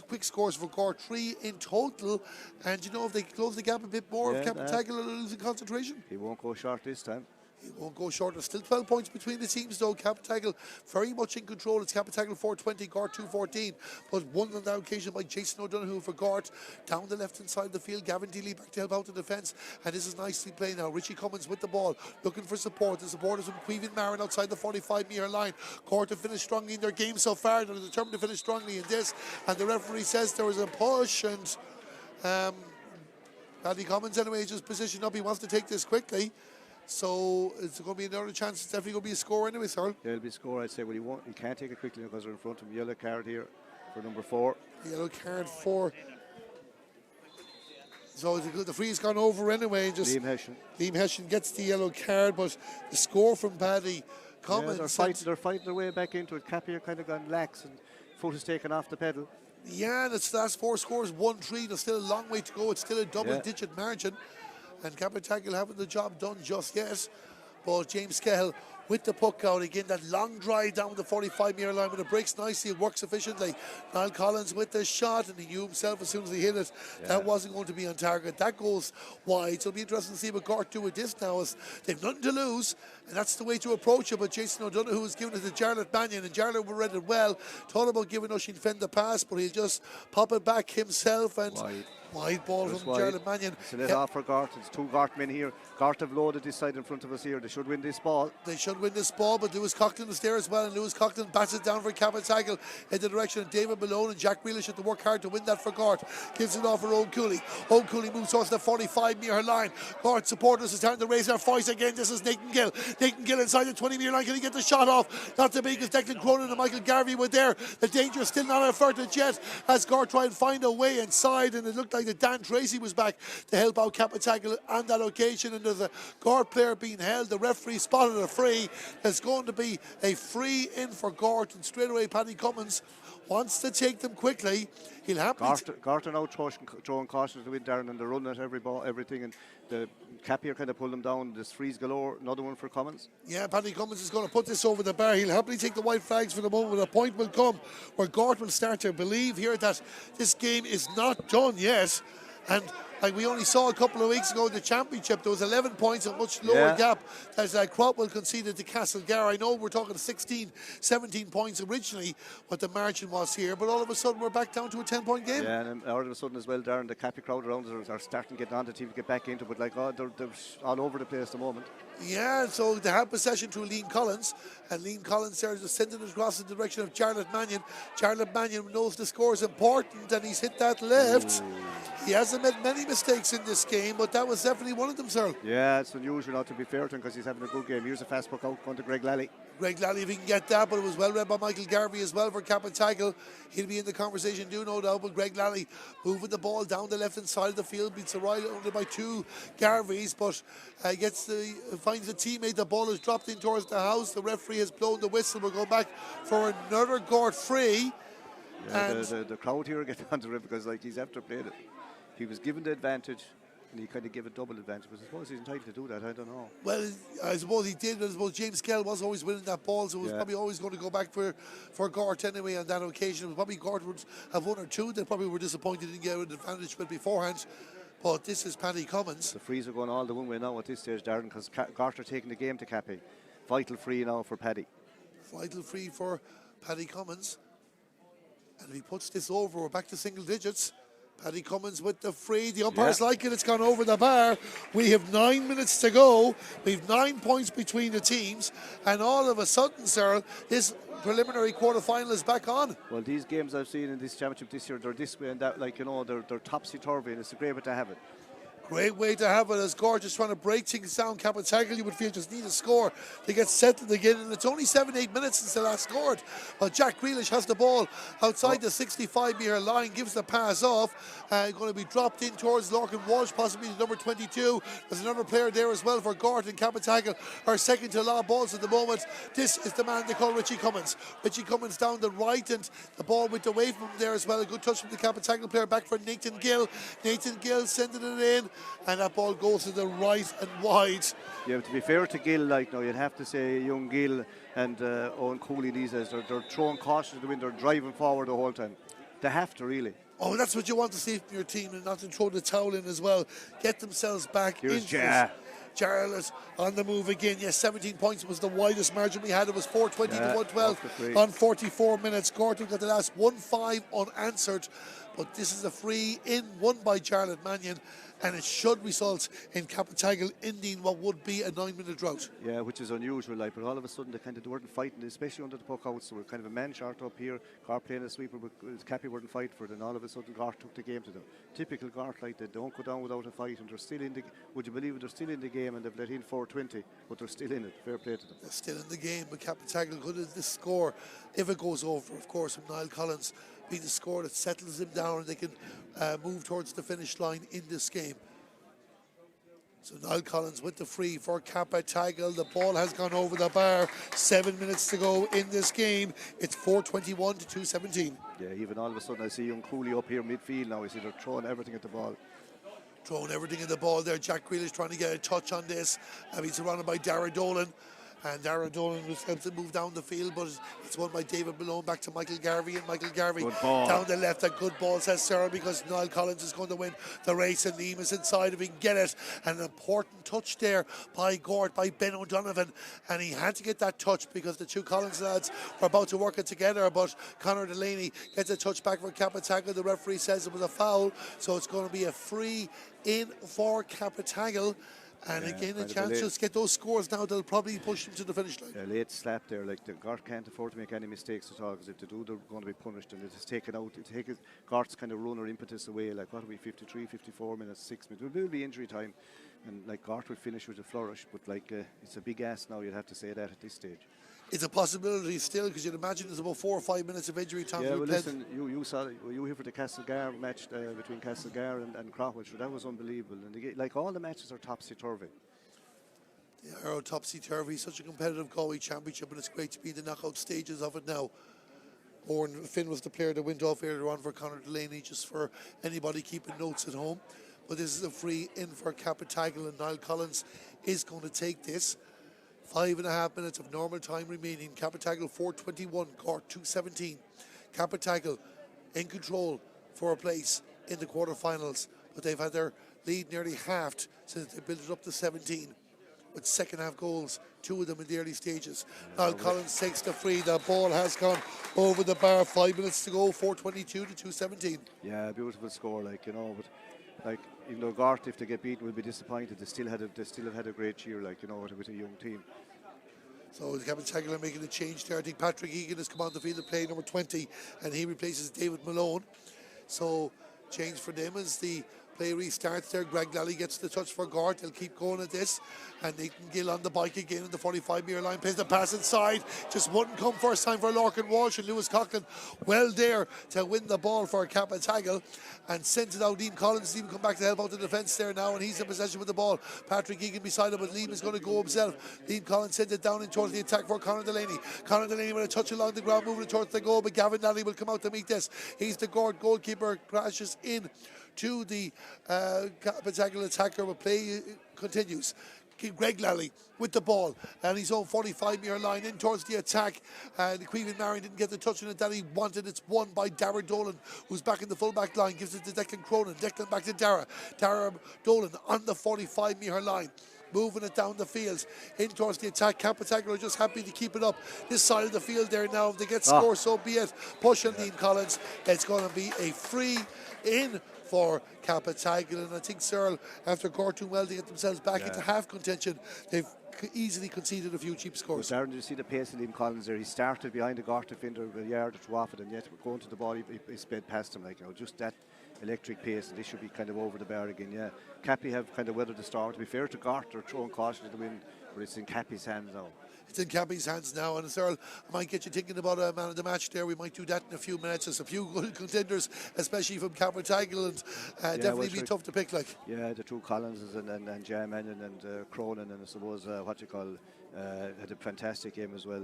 Speaker 1: quick scores for Gort, 3 in total, and if they close the gap a bit more, if Cappataggle are losing concentration.
Speaker 2: He won't go short this time.
Speaker 1: He won't go short. There's still 12 points between the teams though. Cappataggle very much in control. It's Cappataggle 420, Gort 214. But one on that occasion by Jason O'Donoghue for Gort. Down the left hand side of the field, Gavin Dealey back to help out the defence. And this is nicely played now. Richie Cummins with the ball, looking for support. The support is from Queven Marin outside the 45-metre line. Gort have finished strongly in their game so far. They're determined to finish strongly in this. And the referee says there was a push, and Paddy Cummins anyway just positioned up. He wants to take this quickly. So it's going to be another chance. It's definitely going to be a score anyway, sir.
Speaker 2: Yeah, it'll be a score, I'd say. Well, he can't take it quickly because they're in front of him. Yellow card here. for number 4.
Speaker 1: Yellow card for. So the free's gone over anyway. Just Liam Hessian gets the yellow card, but the score from Paddy Cummins.
Speaker 2: Yeah, they're fighting their way back into it. Cappy are kind of gone lax and foot is taken off the pedal.
Speaker 1: Yeah, and it's the last 4 scores, 1-3. There's still a long way to go. It's still a double-digit margin. And Cappataggle haven't the job done just yet. But James Cahill with the puck out again, that long drive down the 45-metre line, but it breaks nicely, it works efficiently. Niall Collins with the shot, and he knew himself as soon as he hit it, that wasn't going to be on target. That goes wide, so it'll be interesting to see what Gort do with this now, as they've nothing to lose, and that's the way to approach it. But Jason O'Donoghue was giving it to Jarlath Mannion, and Jarlath read it well, thought about giving Oisín Fenn the pass, but he'll just pop it back himself, and wide ball from Jarlath Mannion.
Speaker 2: It's a net off for Gort. It's 2 Gort men here. Gort have loaded this side in front of us here. They should win this ball.
Speaker 1: They should win this ball, but Lewis Coughlin is there as well, and Lewis Coughlin bats it down for Cappataggle in the direction of David Malone, and Jack Grealish had to work hard to win that for Gort. Gives it off for Owen Cooley. Owen Cooley moves towards the 45-metre line. Gort supporters are starting to raise their voice again. This is Nathan Gill. Nathan Gill inside the 20-metre line. Can he get the shot off? Not the biggest. Declan Cronin and Michael Garvey were there. The danger is still not averted yet as Gort try and find a way inside, and it looked like that Dan Tracy was back to help out Cappataggle on that occasion, and there's a Gort player being held. The referee spotted a free. There's going to be a free in for Gort, and straight away Paddy Cummins wants to take them quickly. He'll happily
Speaker 2: Gort are now throwing caution to the wind, Darren, and they're running at every ball, everything, and the Cappy are kind of pulling them down. There's frees galore. Another one for Cummins.
Speaker 1: Yeah, Paddy Cummins is going to put this over the bar. He'll happily take the white flags for the moment. A point will come where Gort will start to believe here that this game is not done yet. And like we only saw a couple of weeks ago in the championship, there was 11 points, a much lower gap as Crotwell conceded to Castlegar. I know we're talking 16, 17 points originally, what the margin was here, but all of a sudden we're back down to a 10-point game. Yeah,
Speaker 2: and all of a sudden as well, Darren, the Cappy crowd around us are starting to get on the team to get back into it, but like, they're all over the place at the moment.
Speaker 1: Yeah, so they have possession through Liam Collins, and Liam Collins there is sending it across the direction of Jarlath Mannion. Jarlath Mannion knows the score is important, and he's hit that left. He hasn't made many mistakes in this game, but that was definitely one of them, sir.
Speaker 2: Yeah, it's unusual not to be fair to him because he's having a good game. Here's a fast puck out going to Greg Lally.
Speaker 1: Greg Lally, if he can get that, but it was well read by Michael Garvey as well for Cappataggle. He'll be in the conversation, do no doubt, but Greg Lally moving the ball down the left-hand side of the field, beats the right only by 2 Garveys, but finds a teammate. The ball is dropped in towards the house. The referee has blown the whistle. We're going back for another Gort free.
Speaker 2: Yeah, the crowd here are getting onto it because like he's after played it. He was given the advantage, and he kind of gave a double advantage, but I suppose he's entitled to do that, I don't know.
Speaker 1: Well, I suppose he did, but I suppose James Kell was always winning that ball, so it was probably always going to go back for Gort anyway on that occasion. Probably Gort would have 1 or 2 that probably were disappointed in getting an advantage with beforehand, but this is Paddy Cummins.
Speaker 2: The frees are going all the one way now at this stage, Darren, because Gort are taking the game to Cappy. Vital free now for Paddy.
Speaker 1: Vital free for Paddy Cummins. And if he puts this over, we're back to single digits. Paddy Cummins with the free. The umpires like it. It's gone over the bar. We have 9 minutes to go. We've 9 points between the teams. And all of a sudden, sir, this preliminary quarter-final is back on.
Speaker 2: Well, these games I've seen in this championship this year, they're this way and that, like, you know, they're topsy-turvy, and it's a great way to have it.
Speaker 1: Great way to have it as Gort just trying to break things down. Cappataggle, you would feel, just need a score to get settled again. And it's only 7-8 minutes since they last scored. Well, Jack Grealish has the ball outside the 65-metre line, gives the pass off. Going to be dropped in towards Lorcan Walsh, possibly the number 22. There's another player there as well for Gort, and Cappataggle are second to law balls at the moment. This is the man they call Richie Cummins. Richie Cummins down the right, and the ball went away from him there as well. A good touch from the Cappataggle player, back for Nathan Gill. Nathan Gill sending it in. And that ball goes to the right and wide.
Speaker 2: Yeah, but to be fair to Gill, like, now you'd have to say young Gill and Owen Cooley these days, they're throwing caution to the wind, they're driving forward the whole time. They have to, really.
Speaker 1: Oh, that's what you want to see from your team, and not to throw the towel in as well. Get themselves back.
Speaker 2: Here's
Speaker 1: Jarlath on the move again. Yes, 17 points was the widest margin we had. It was 420 to 112 on 44 minutes. Gort got the last 1-5 unanswered, but this is a free in, won by Jarlath Mannion, and it should result in Cappataggle ending what would be a 9-minute drought.
Speaker 2: Yeah, which is unusual, like, but all of a sudden they weren't fighting, especially under the puck out, so we're kind of a man short up here. Gort playing a sweeper, but Cappy weren't fighting for it, and all of a sudden Gort took the game to them. Typical Gort, like, they don't go down without a fight, and they're still in the, would you believe it, they're still in the game, and they've let in 420, but they're still in it. Fair play to them.
Speaker 1: They're still in the game, but Cappataggle could have this score if it goes over, of course, from Niall Collins. be the score that settles them down and they can move towards the finish line in this game. So Niall Collins with the free for Cappataggle. The ball has gone over the bar. 7 minutes to go in this game. It's 4:21 to 2:17.
Speaker 2: Yeah, even all of a sudden I see young Cooley up here midfield now. He's either throwing everything at the ball.
Speaker 1: Throwing everything at the ball there. Jack Grealish trying to get a touch on this. He's surrounded by Dara Dolan. And Dara Dolan was able to move down the field, but it's won by David Malone back to Michael Garvey, and Michael Garvey down the left. A good ball, says Cyril, because Niall Collins is going to win the race, and Liam is inside if he can get it. And an important touch there by Gort, by Ben O'Donovan, and he had to get that touch because the two Collins lads were about to work it together, but Conor Delaney gets a touch back for Cappataggle. The referee says it was a foul, so it's going to be a free in for Cappataggle. And again, a chance just get those scores now. They'll probably push them to the finish line.
Speaker 2: A late slap there. Like the Gort can't afford to make any mistakes at all, because if they do, they're going to be punished. And it is taken out. It takes Gort's kind of runner impetus away. Like, what are we, 53, 54 minutes, 6 minutes? It will be injury time. And like Gort will finish with a flourish. But like, it's a big ass now, you'd have to say that at this stage.
Speaker 1: It's a possibility still, because you'd imagine there's about 4 or 5 minutes of injury time.
Speaker 2: Yeah, well, listen, you saw, were you here for the Castlegar match between Castlegar and Crowell? So that was unbelievable. And like, all the matches are topsy-turvy.
Speaker 1: Yeah, Earl topsy-turvy, such a competitive Galway championship, and it's great to be in the knockout stages of it now. Owen Finn was the player that went off earlier on for Conor Delaney, just for anybody keeping notes at home. But this is a free in for Cappataggle, and Niall Collins is going to take this. 5.5 minutes of normal time remaining. Cappataggle 4:21, Gort 2:17. Cappataggle in control for a place in the quarterfinals, but they've had their lead nearly halved since they built it up to 17. With second half goals, 2 of them in the early stages. Niall Collins takes the free. The ball has gone over the bar. 5 minutes to go. 4:22 to 2:17.
Speaker 2: Yeah, beautiful score, like, you know. But like, even though Gort, if they get beaten, will be disappointed. They still have had a great year, like, you know, with a young team.
Speaker 1: So the Cappataggle are making a change there. I think Patrick Egan has come on the field to play number 20, and he replaces David Malone. So change for them as the play restarts there. Greg Lally gets the touch for Gort. They'll keep going at this. And Nathan Gill on the bike again in the 45-metre line. Plays the pass inside. Just wouldn't come first time for Lorcan Walsh, and Lewis Coughlin well there to win the ball for Cappataggle and sends it out. Liam Collins even come back to help out the defence there now, and he's in possession with the ball. Patrick Egan beside him, but Liam is going to go himself. Liam Collins sends it down in towards the attack for Conor Delaney. Conor Delaney with a touch along the ground, moving towards the goal, but Gavin Nally will come out to meet this. He's the Gort goalkeeper, crashes in to the Cappataggle attacker, but play continues. Greg Lally with the ball and his own 45-metre line in towards the attack, and Queven Marion didn't get the touch on it that he wanted. It's won by Dara Dolan, who's back in the full-back line, gives it to Declan Cronin. Declan back to Dara Dolan on the 45-metre line, moving it down the field in towards the attack. Cappataggle are just happy to keep it up this side of the field there now. If they get scores, so be it. Push on Liam Collins. It's going to be a free in for Cappataggle, and I think Cyril, after Gort doing well to get themselves back into half contention, they've easily conceded a few cheap scores.
Speaker 2: Darren, did you see the pace of Liam Collins there? He started behind the Gort defender a yard or two off it, and yet going to the ball, he sped past him, like, you know, just that electric pace, and they should be kind of over the bar again. Yeah, Cappy have kind of weathered the storm. To be fair to Gort, they're throwing caution to the wind, but it's in Cappy's hands now.
Speaker 1: It's in Cappy's hands now, and Cyril, I might get you thinking about a man of the match there. We might do that in a few minutes. There's a few good contenders, especially from Cappataggle, and definitely be tough to pick. Like,
Speaker 2: yeah, the two Collinses and Jan Mannion and Cronin, and I suppose had a fantastic game as well.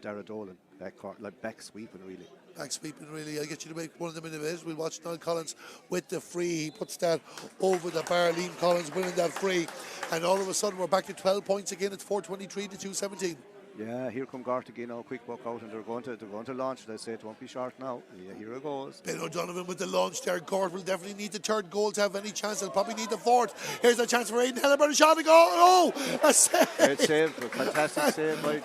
Speaker 2: Dara Dolan back sweeping really. Back
Speaker 1: sweeping really. I'll get you to make one of them in a minute. We'll watch Niall Collins with the free. He puts that over the bar. Liam Collins winning that free, and all of a sudden we're back to 12 points again. It's 4:23 to 2:17.
Speaker 2: Yeah, here come Gort again now, quick buck out, and they're going to launch. They say it won't be short now. Yeah, here it goes.
Speaker 1: Ben O'Donovan with the launch there. Gort will definitely need the third goal to have any chance. They'll probably need the fourth. Here's a chance for Aidan Hellebert. A shot to go. Oh, a save.
Speaker 2: Great save, fantastic save by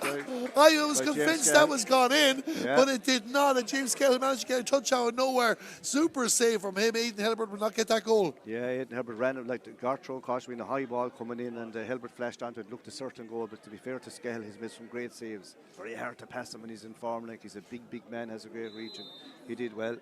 Speaker 1: I was convinced that was gone in, but it did not. And James Kelly managed to get a touch out of nowhere. Super save from him. Aidan Hellebert will not get that goal.
Speaker 2: Yeah, Aidan Hellebert ran it like the Gort throw caution in a high ball coming in, and Hellebert flashed onto it. Looked a certain goal, but to be fair to Skell, he's made some great saves. Very hard to pass him when he's in form. Like, he's a big man, has a great reach, and he did well.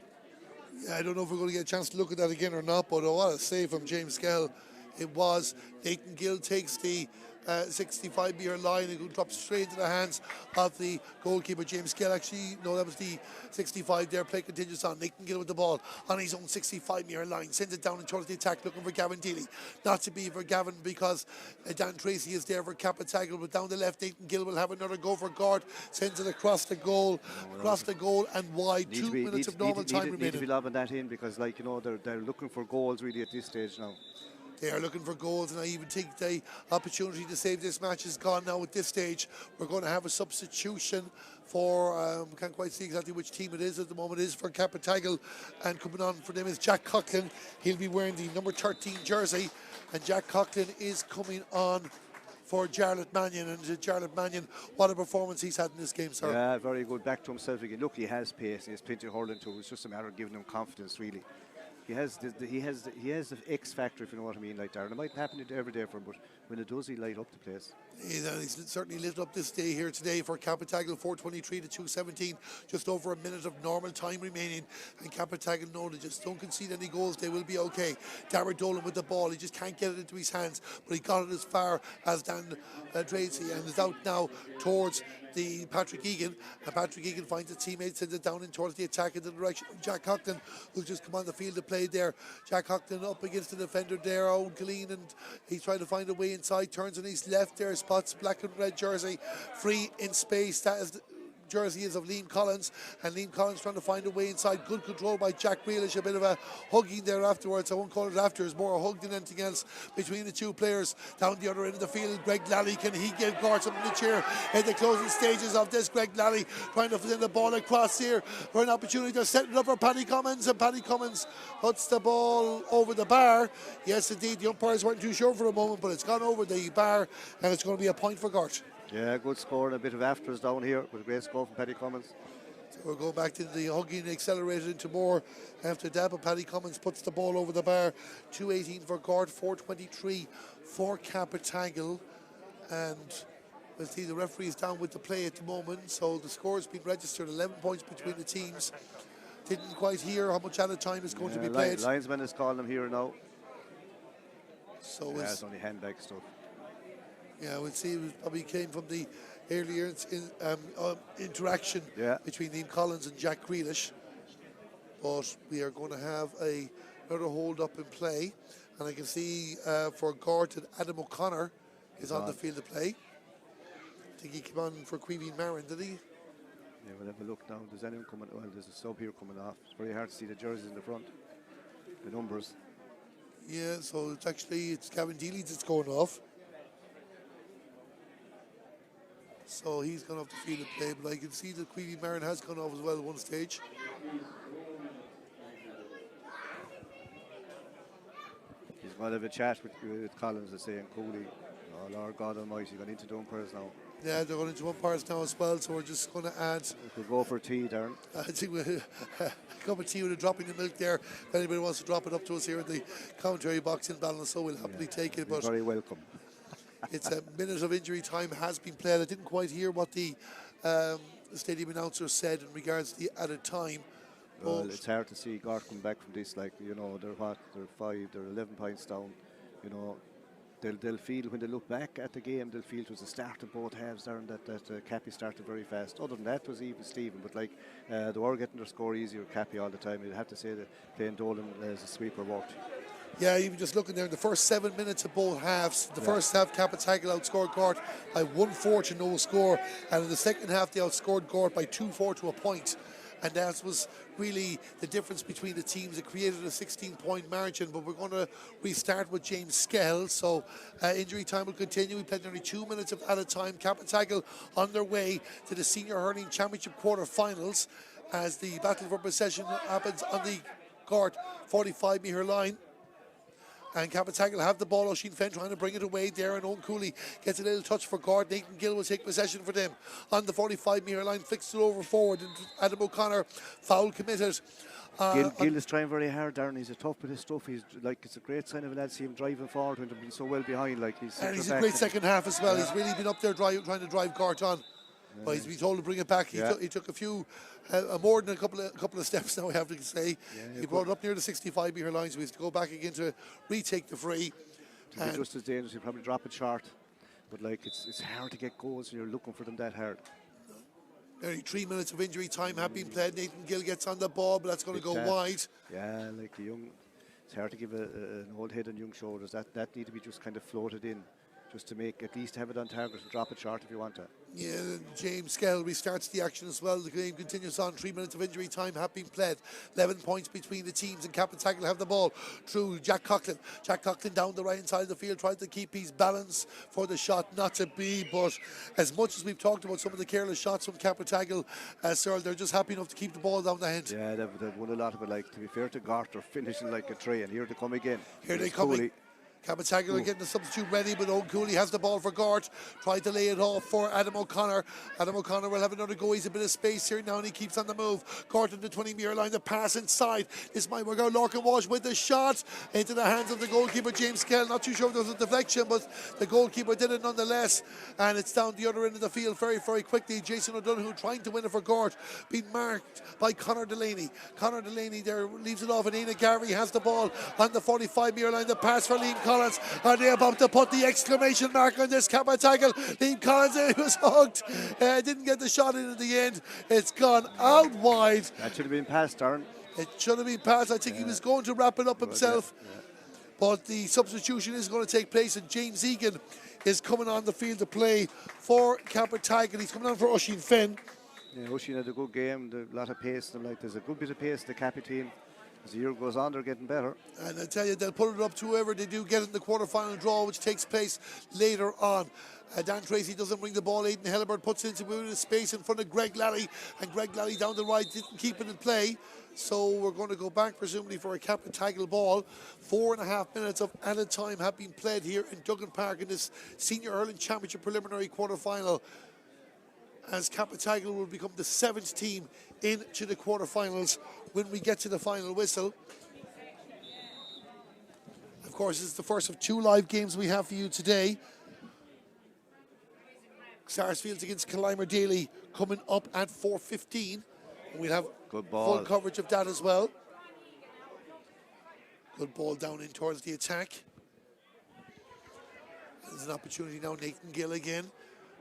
Speaker 1: Yeah, I don't know if we're going to get a chance to look at that again or not, but what a save from James Skell it was. Nathan Gill takes the 65-metre line. It dropped straight into the hands of the goalkeeper, James Gill. Actually, no, that was the 65 there. Play continues on. Nathan Gill with the ball on his own 65-metre line. Sends it down in towards the attack, looking for Gavin Dealey. Not to be for Gavin because Dan Tracy is there for Cappataggle, but down the left, Nathan Gill will have another go for Gort. Sends it across the goal, and wide. 2 minutes of normal time remaining.
Speaker 2: Need to be lobbing that in because, like, you know, they're looking for goals really at this stage now.
Speaker 1: They are looking for goals, and I even think the opportunity to save this match is gone now at this stage. We're going to have a substitution for, can't quite see exactly which team it is at the moment. It is for Cappataggle, and coming on for them is Jack Coughlin. He'll be wearing the number 13 jersey, and Jack Coughlin is coming on for Jarlath Mannion. And Jarlath Mannion, what a performance he's had in this game, sir.
Speaker 2: Yeah, very good. Back to himself again. Look, he has pace. He has plenty of hurling too. It's just a matter of giving him confidence, really. He has the X factor, if you know what I mean, like Darren. It might happen every day for him, but when it does, he light up the place.
Speaker 1: He's certainly lit up this day here today for Cappataggle. 4:23 to 2:17, just over a minute of normal time remaining, and Cappataggle know they just don't concede any goals, they will be okay. Darragh Dolan with the ball, he just can't get it into his hands, but he got it as far as Dan Tracy, and is out now towards the Patrick Egan, and Patrick Egan finds his teammates, sends it down in towards the attack in the direction of Jack Coughlin, who's just come on the field to play there. Jack Coughlin up against the defender there, Owen Killeen, and he's trying to find a way inside, turns on his left there, spots black and red jersey, free in space. That is the jersey is of Liam Collins, and Liam Collins trying to find a way inside. Good control by Jack Grealish, a bit of a hugging there afterwards. I won't call it after, it's more a hug than anything else between the two players. Down the other end of the field, Greg Lally, can he give Gort something to cheer in the closing stages of this? Greg Lally trying to fit the ball across here for an opportunity to set it up for Paddy Cummins, and Paddy Cummins puts the ball over the bar. Yes indeed, the umpires weren't too sure for a moment, but it's gone over the bar, and it's going to be a point for Gort.
Speaker 2: Yeah, good score and a bit of afters down here with a great score from Paddy Cummins.
Speaker 1: So we'll go back to the hugging, accelerated into more after that, but Paddy Cummins puts the ball over the bar. 2:18 for Gort, 4:23 for Cappataggle, and we'll see the referee is down with the play at the moment, so the score has been registered, 11 points between the teams. Didn't quite hear how much added time is going to be played.
Speaker 2: Linesman is calling him here now.
Speaker 1: So
Speaker 2: it's only handbag stuff.
Speaker 1: Yeah, we'll see. It probably came from the earlier interaction between Liam Collins and Jack Grealish. But we are going to have another hold up in play. And I can see for Gort that Adam O'Connor is on the field of play. I think he came on for Queeveen Marin, did he?
Speaker 2: Yeah, we'll have a look now. There's anyone coming? Well, there's a sub here coming off. It's very hard to see the jerseys in the front, the numbers.
Speaker 1: Yeah, so it's Gavin Dealey that's going off. So he's gone off the field of play, but I can see that Queeveen Marin has gone off as well at one stage.
Speaker 2: He's going to have a chat with Collins and saying, Cooley, oh Lord God Almighty, got into the umpires now.
Speaker 1: Yeah, they're going into umpires now as well, so we're just going to add.
Speaker 2: We could go for tea, Darren.
Speaker 1: I think a cup of tea with a drop in the milk there. If anybody wants to drop it up to us here in the commentary box in Ballinasloe, so we'll happily take it.
Speaker 2: But very welcome.
Speaker 1: It's a minute of injury time has been played. I didn't quite hear what the stadium announcer said in regards to the added time.
Speaker 2: Well, it's hard to see Gort come back from this. Like, you know, they're 11 points down. You know, they'll feel when they look back at the game, they'll feel it was the start of both halves there, and that Cappy started very fast. Other than that, it was even Stephen. But like, they were getting their score easier, Cappy all the time. You'd have to say that playing Dolan as a sweeper worked.
Speaker 1: Yeah, even just looking there in the first 7 minutes of both halves. The first half, Cappataggle outscored Gort by 1-4 to no score, and in the second half, they outscored Gort by 2-4 to a point. And that was really the difference between the teams. It created a 16-point margin, but we're going to restart with James Skell. So injury time will continue. We played nearly 2 minutes of added time. Cappataggle on their way to the Senior Hurling Championship quarter-finals as the battle for possession happens on the Gort 45-metre line. And Cappataggle have the ball. Oisín Fenn trying to bring it away there, and Owen Cooley gets a little touch for Gort. Nathan Gill will take possession for them on the 45-metre line, flicks it over forward, and Adam O'Connor, foul committed.
Speaker 2: Gill is trying very hard, Darren. He's a tough bit of stuff. He's like, it's a great sign of a lad to see him driving forward when they've been so well behind. Like, he's
Speaker 1: a great second half as well. He's really been up there trying to drive Gort on. But he's been told to bring it back. He took a few, more than a couple of steps now, I have to say. He brought it up near the 65-metre line, so he has to go back again to retake the free.
Speaker 2: To be just as dangerous, he'll probably drop it short. But like it's hard to get goals when you're looking for them that hard.
Speaker 1: Nearly 3 minutes of injury time have been played. Nathan Gill gets on the ball, but that's going to go wide.
Speaker 2: Yeah, like the young, it's hard to give an old head on young shoulders. That need to be just kind of floated in, just to make, at least have it on target and drop it short if you want to.
Speaker 1: Yeah, James Skell restarts the action as well. The game continues on. 3 minutes of injury time have been played. 11 points between the teams, and Cappataggle have the ball through Jack Coughlin. Jack Coughlin down the right side of the field, trying to keep his balance for the shot, not to be. But as much as we've talked about some of the careless shots from Cappataggle, Cyril, they're just happy enough to keep the ball down the hand.
Speaker 2: Yeah, they've won a lot of it. Like, to be fair to Gort, they're finishing like a tray, and here they come again.
Speaker 1: Here they come. Cappataggle are getting the substitute ready, but Owen Cooley has the ball for Gort. Tried to lay it off for Adam O'Connor. Adam O'Connor will have another go. He's a bit of space here now, and he keeps on the move. Gort in the 20-metre line, the pass inside. This might work out. Lorcan Walsh with the shot into the hands of the goalkeeper, James Skell. Not too sure if there was a deflection, but the goalkeeper did it nonetheless. And it's down the other end of the field very, very quickly. Jason O'Donoghue trying to win it for Gort, being marked by Conor Delaney. Conor Delaney there leaves it off, and Ina Garvey has the ball on the 45-metre line. The pass for Liam Collins. Are they about to put the exclamation mark on this Cappataggle? Liam Collins was hooked. Didn't get the shot in at the end. It's gone out wide.
Speaker 2: That should have been passed, Darren.
Speaker 1: It should have been passed. I think he was going to wrap it up himself. But the substitution is going to take place, and James Egan is coming on the field to play for Cappataggle. He's coming on for Oisin Fenn.
Speaker 2: Yeah, Oisin had a good game, a lot of pace. Like, there's a good bit of pace in the Cappy team. As the year goes on, they're getting better. And
Speaker 1: I tell you, they'll put it up to whoever they do get in the quarter-final draw, which takes place later on. Dan Tracy doesn't bring the ball. Aidan Hellibert puts it into a space in front of Greg Lally, and Greg Lally down the right didn't keep it in play. So we're going to go back, presumably, for a Cappataggle ball. 4.5 minutes of added time have been played here in Duggan Park in this Senior Hurling Championship preliminary quarter-final, as Cappataggle will become the 7th team into the quarterfinals when we get to the final whistle. Of course, it's the first of 2 live games we have for you today. Sarsfields against Killimer Daly coming up at 4:15. We'll have full coverage of that as well. Good ball down in towards the attack. There's an opportunity now. Nathan Gill again.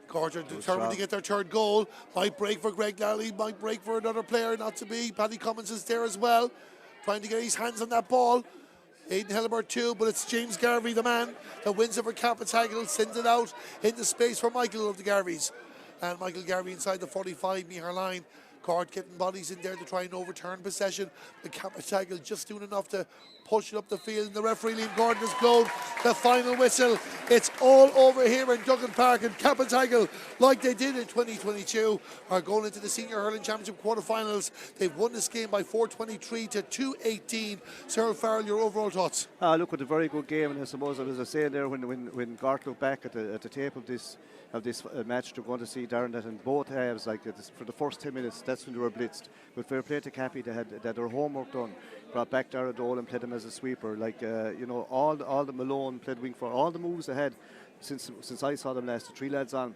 Speaker 1: Gort are determined to get their 3rd goal. Might break for Greg Lally, might break for another player, not to be. Paddy Cummins is there as well, trying to get his hands on that ball. Aidan Hellibert too, but it's James Garvey, the man that wins it for Cappataggle, sends it out into space for Michael of the Garveys. And Michael Garvey inside the 45-metre line. Gort getting bodies in there to try and overturn possession. The Cappataggle just doing enough to push it up the field, and the referee Liam Gordon has blown the final whistle. It's all over here in Duggan Park, and Cappataggle, like they did in 2022, are going into the Senior Hurling Championship quarterfinals. They've won this game by 423 to 218. Cyril Farrell, your overall thoughts?
Speaker 2: Look, at a very good game, and I suppose, as I was saying there, when Gort looked back at the tape of this match, they're going to see, Darren, that in both halves, like for the first 10 minutes, that's when they were blitzed. But fair play to Cappy, they had their homework done. Brought back Dara Dole and played him as a sweeper. Like, all the Malone played wing for all the moves they had since I saw them last. The 3 lads on,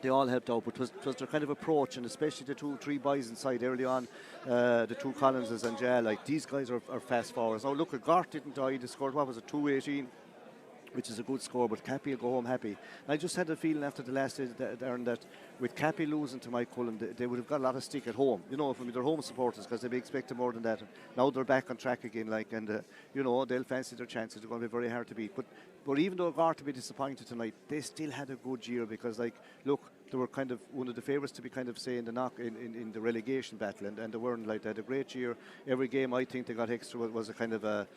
Speaker 2: they all helped out, but it was their kind of approach, and especially the 2-3 boys inside early on, the 2 Collinses and Jal. Like, these guys are fast forwards. Now look, Gort didn't die. They scored, what was it, 218. Which is a good score, but Cappy will go home happy. And I just had a feeling after the last day, Darren, that with Cappy losing to Mike Cullen, they would have got a lot of stick at home, from their home supporters, because they'd be expecting more than that. And now they're back on track again, and they'll fancy their chances. They're going to be very hard to beat. But even though Gort to be disappointed tonight, they still had a good year, because, like, look, they were kind of one of the favourites to be kind of saying the knock in the relegation battle, and they weren't. Like, they had a great year. Every game I think they got extra was a kind of a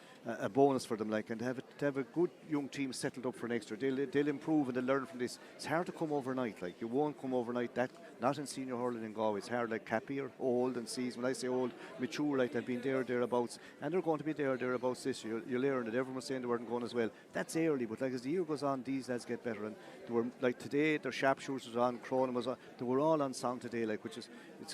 Speaker 2: bonus for them, like, and to have a good young team settled up for next year. They'll improve and they'll learn from this. It's hard to come overnight. Like, you won't come overnight. That not in senior hurling in Galway. It's hard. Like, Cappy are old and seasoned. When I say old, mature, like, they've been thereabouts, and they're going to be thereabouts this year. You learn that everyone was saying they weren't going as well. That's early, but like as the year goes on, these lads get better. And they were, like, today, their sharpshooters was on, Cronin was on. They were all on sound today, like, which is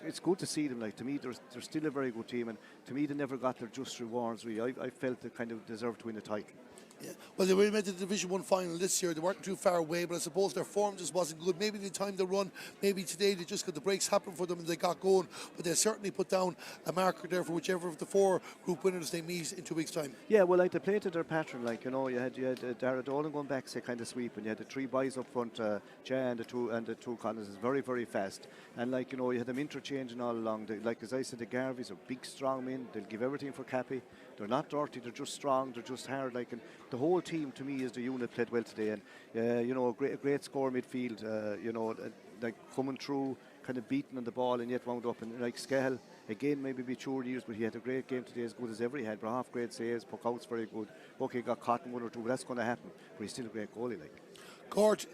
Speaker 2: it's good to see them. Like, to me, they're still a very good team, and to me, they never got their just rewards. Really, I felt they kind of deserved to win the title.
Speaker 1: Yeah. Well, they made the Division 1 final this year. They weren't too far away, but I suppose their form just wasn't good. Maybe the time they run, maybe today they just got the breaks happen for them and they got going. But they certainly put down a marker there for whichever of the 4 group winners they meet in 2 weeks' time.
Speaker 2: Yeah, well, like they played to their pattern. Like, you know, you had Dara Dolan going back, say, kind of sweep, and you had the 3 boys up front, Jay and the two Collins is very, very fast. And like, you know, you had them interchanging all along. Like as I said, the Garveys are big, strong men. They'll give everything for Cappy. They're not dirty. They're just strong. They're just hard. Like, and the whole team to me is the unit played well today. And you know, a great score midfield. You know, like coming through, kind of beating on the ball, and yet wound up. And like Scahill, again, maybe matured years, but he had a great game today, as good as ever he had. Half great saves, puck out's very good. Okay, got caught in 1 or 2, but that's going to happen. But he's still a great goalie, like.
Speaker 1: Gort,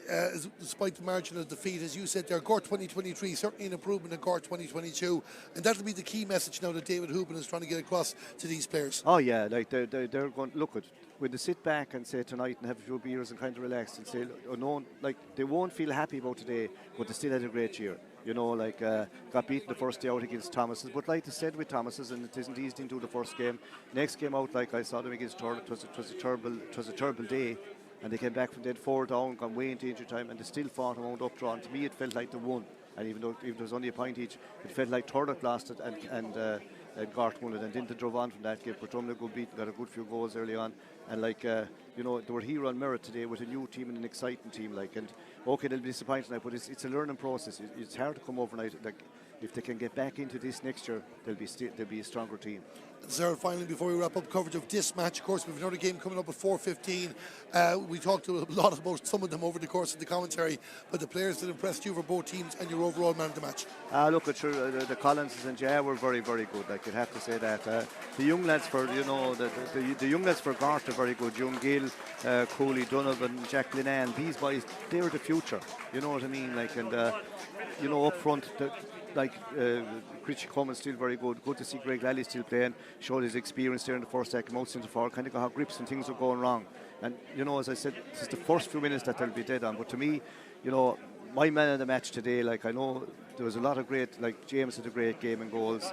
Speaker 1: despite the margin of defeat, as you said there, Gort 2023, certainly an improvement in Gort 2022, and that'll be the key message now that David Hoopin is trying to get across to these players.
Speaker 2: Oh yeah, like they're going to look at when they sit back and say tonight and have a few beers and kind of relax and say, oh, no, like they won't feel happy about today, but they still had a great year. You know, like got beaten the first day out against Thomas's, but like they said with Thomas's, and it isn't easy to do the first game. Next game out, like I saw them against Turner, it was a terrible day. And they came back from dead 4 down, gone way into injury time, and they still fought and wound up drawn. To me, it felt like they won. And even though there was only a point each, it felt like Turdock lost it and Gort won it. And then they drove on from that game. But Drumna got beaten, got a good few goals early on. And like, you know, they were here on merit today with a new team and an exciting team. Like, and okay, they'll be disappointed now, but it's a learning process. It's hard to come overnight. Like, if they can get back into this next year, they'll be a stronger team.
Speaker 1: Sarah, finally, before we wrap up coverage of this match, of course, we have another game coming up at 4:15. We talked a lot about some of them over the course of the commentary, but the players that impressed you for both teams and your overall man of the match.
Speaker 2: Look, the Collinses and Jay were very, very good. Like, you'd have to say that. The young lads for, you know, the young lads for Gort are very good. Young Gill, Cooley, Donovan, Jack Linan, these boys, they're the future. You know what I mean? Like, and you know, up front, like Richie Cummins still very good. Good to see Greg Lally still playing. Showed his experience there in the first second, most centre forward. Kind of got how grips and things are going wrong. And you know, as I said, this is the first few minutes that they'll be dead on. But to me, you know, my man of the match today, like I know there was a lot of great, like James had a great game in goals,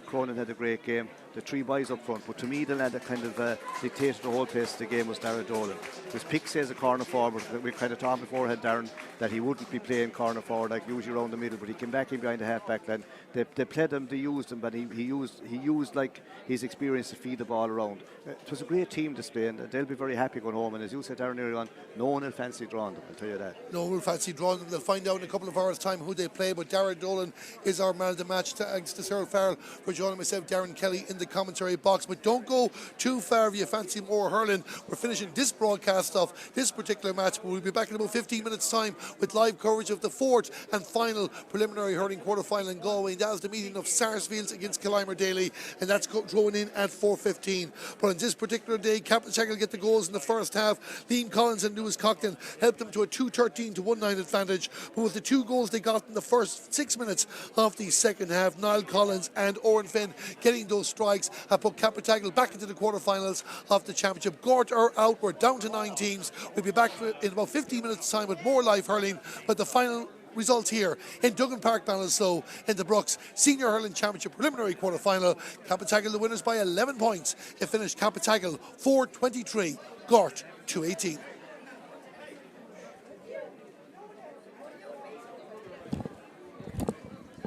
Speaker 2: Cronin had a great game, the 3 boys up front, but to me the lad that kind of dictated the whole pace of the game was Darren Dolan. His pick says a corner forward, we kind of talked beforehand, Darren, that he wouldn't be playing corner forward like usually around the middle, but he came back in behind the half back line. They played him, they used him, but he used like his experience to feed the ball around. It was a great team display, and they'll be very happy going home, and as you said, Darren, earlier on, no one will fancy drawing them, I'll tell you that.
Speaker 1: No one will fancy drawing them. They'll find out in a couple of hours' time who they play, but Darren Dolan is our man of the match. Thanks to Cyril Farrell for joining myself, Darren Kelly, in the commentary box. But don't go too far if you fancy more hurling. We're finishing this broadcast off this particular match, but we'll be back in about 15 minutes' time with live coverage of the 4th and final preliminary hurling quarter-final in Galway. And that is the meeting of Sarsfields against Killimer Daly, and that's going in at 4:15. But on this particular day, Cappataggle get the goals in the first half. Liam Collins and Lewis Coughlin helped them to a 2-13 to 1-9 advantage. But with the 2 goals they got in the first 6 minutes of the second half, Niall Collins and Oren Finn getting those strikes have put Cappataggle back into the quarterfinals of the championship. Gort are out. We're down to 9 teams. We'll be back in about 15 minutes' time with more live hurling. But the final results here in Duggan Park, Ballinasloe, in the Brooks Senior Hurling Championship preliminary quarter-final. Cappataggle the winners by 11 points. It finished Cappataggle 4-23, Gort 2-18.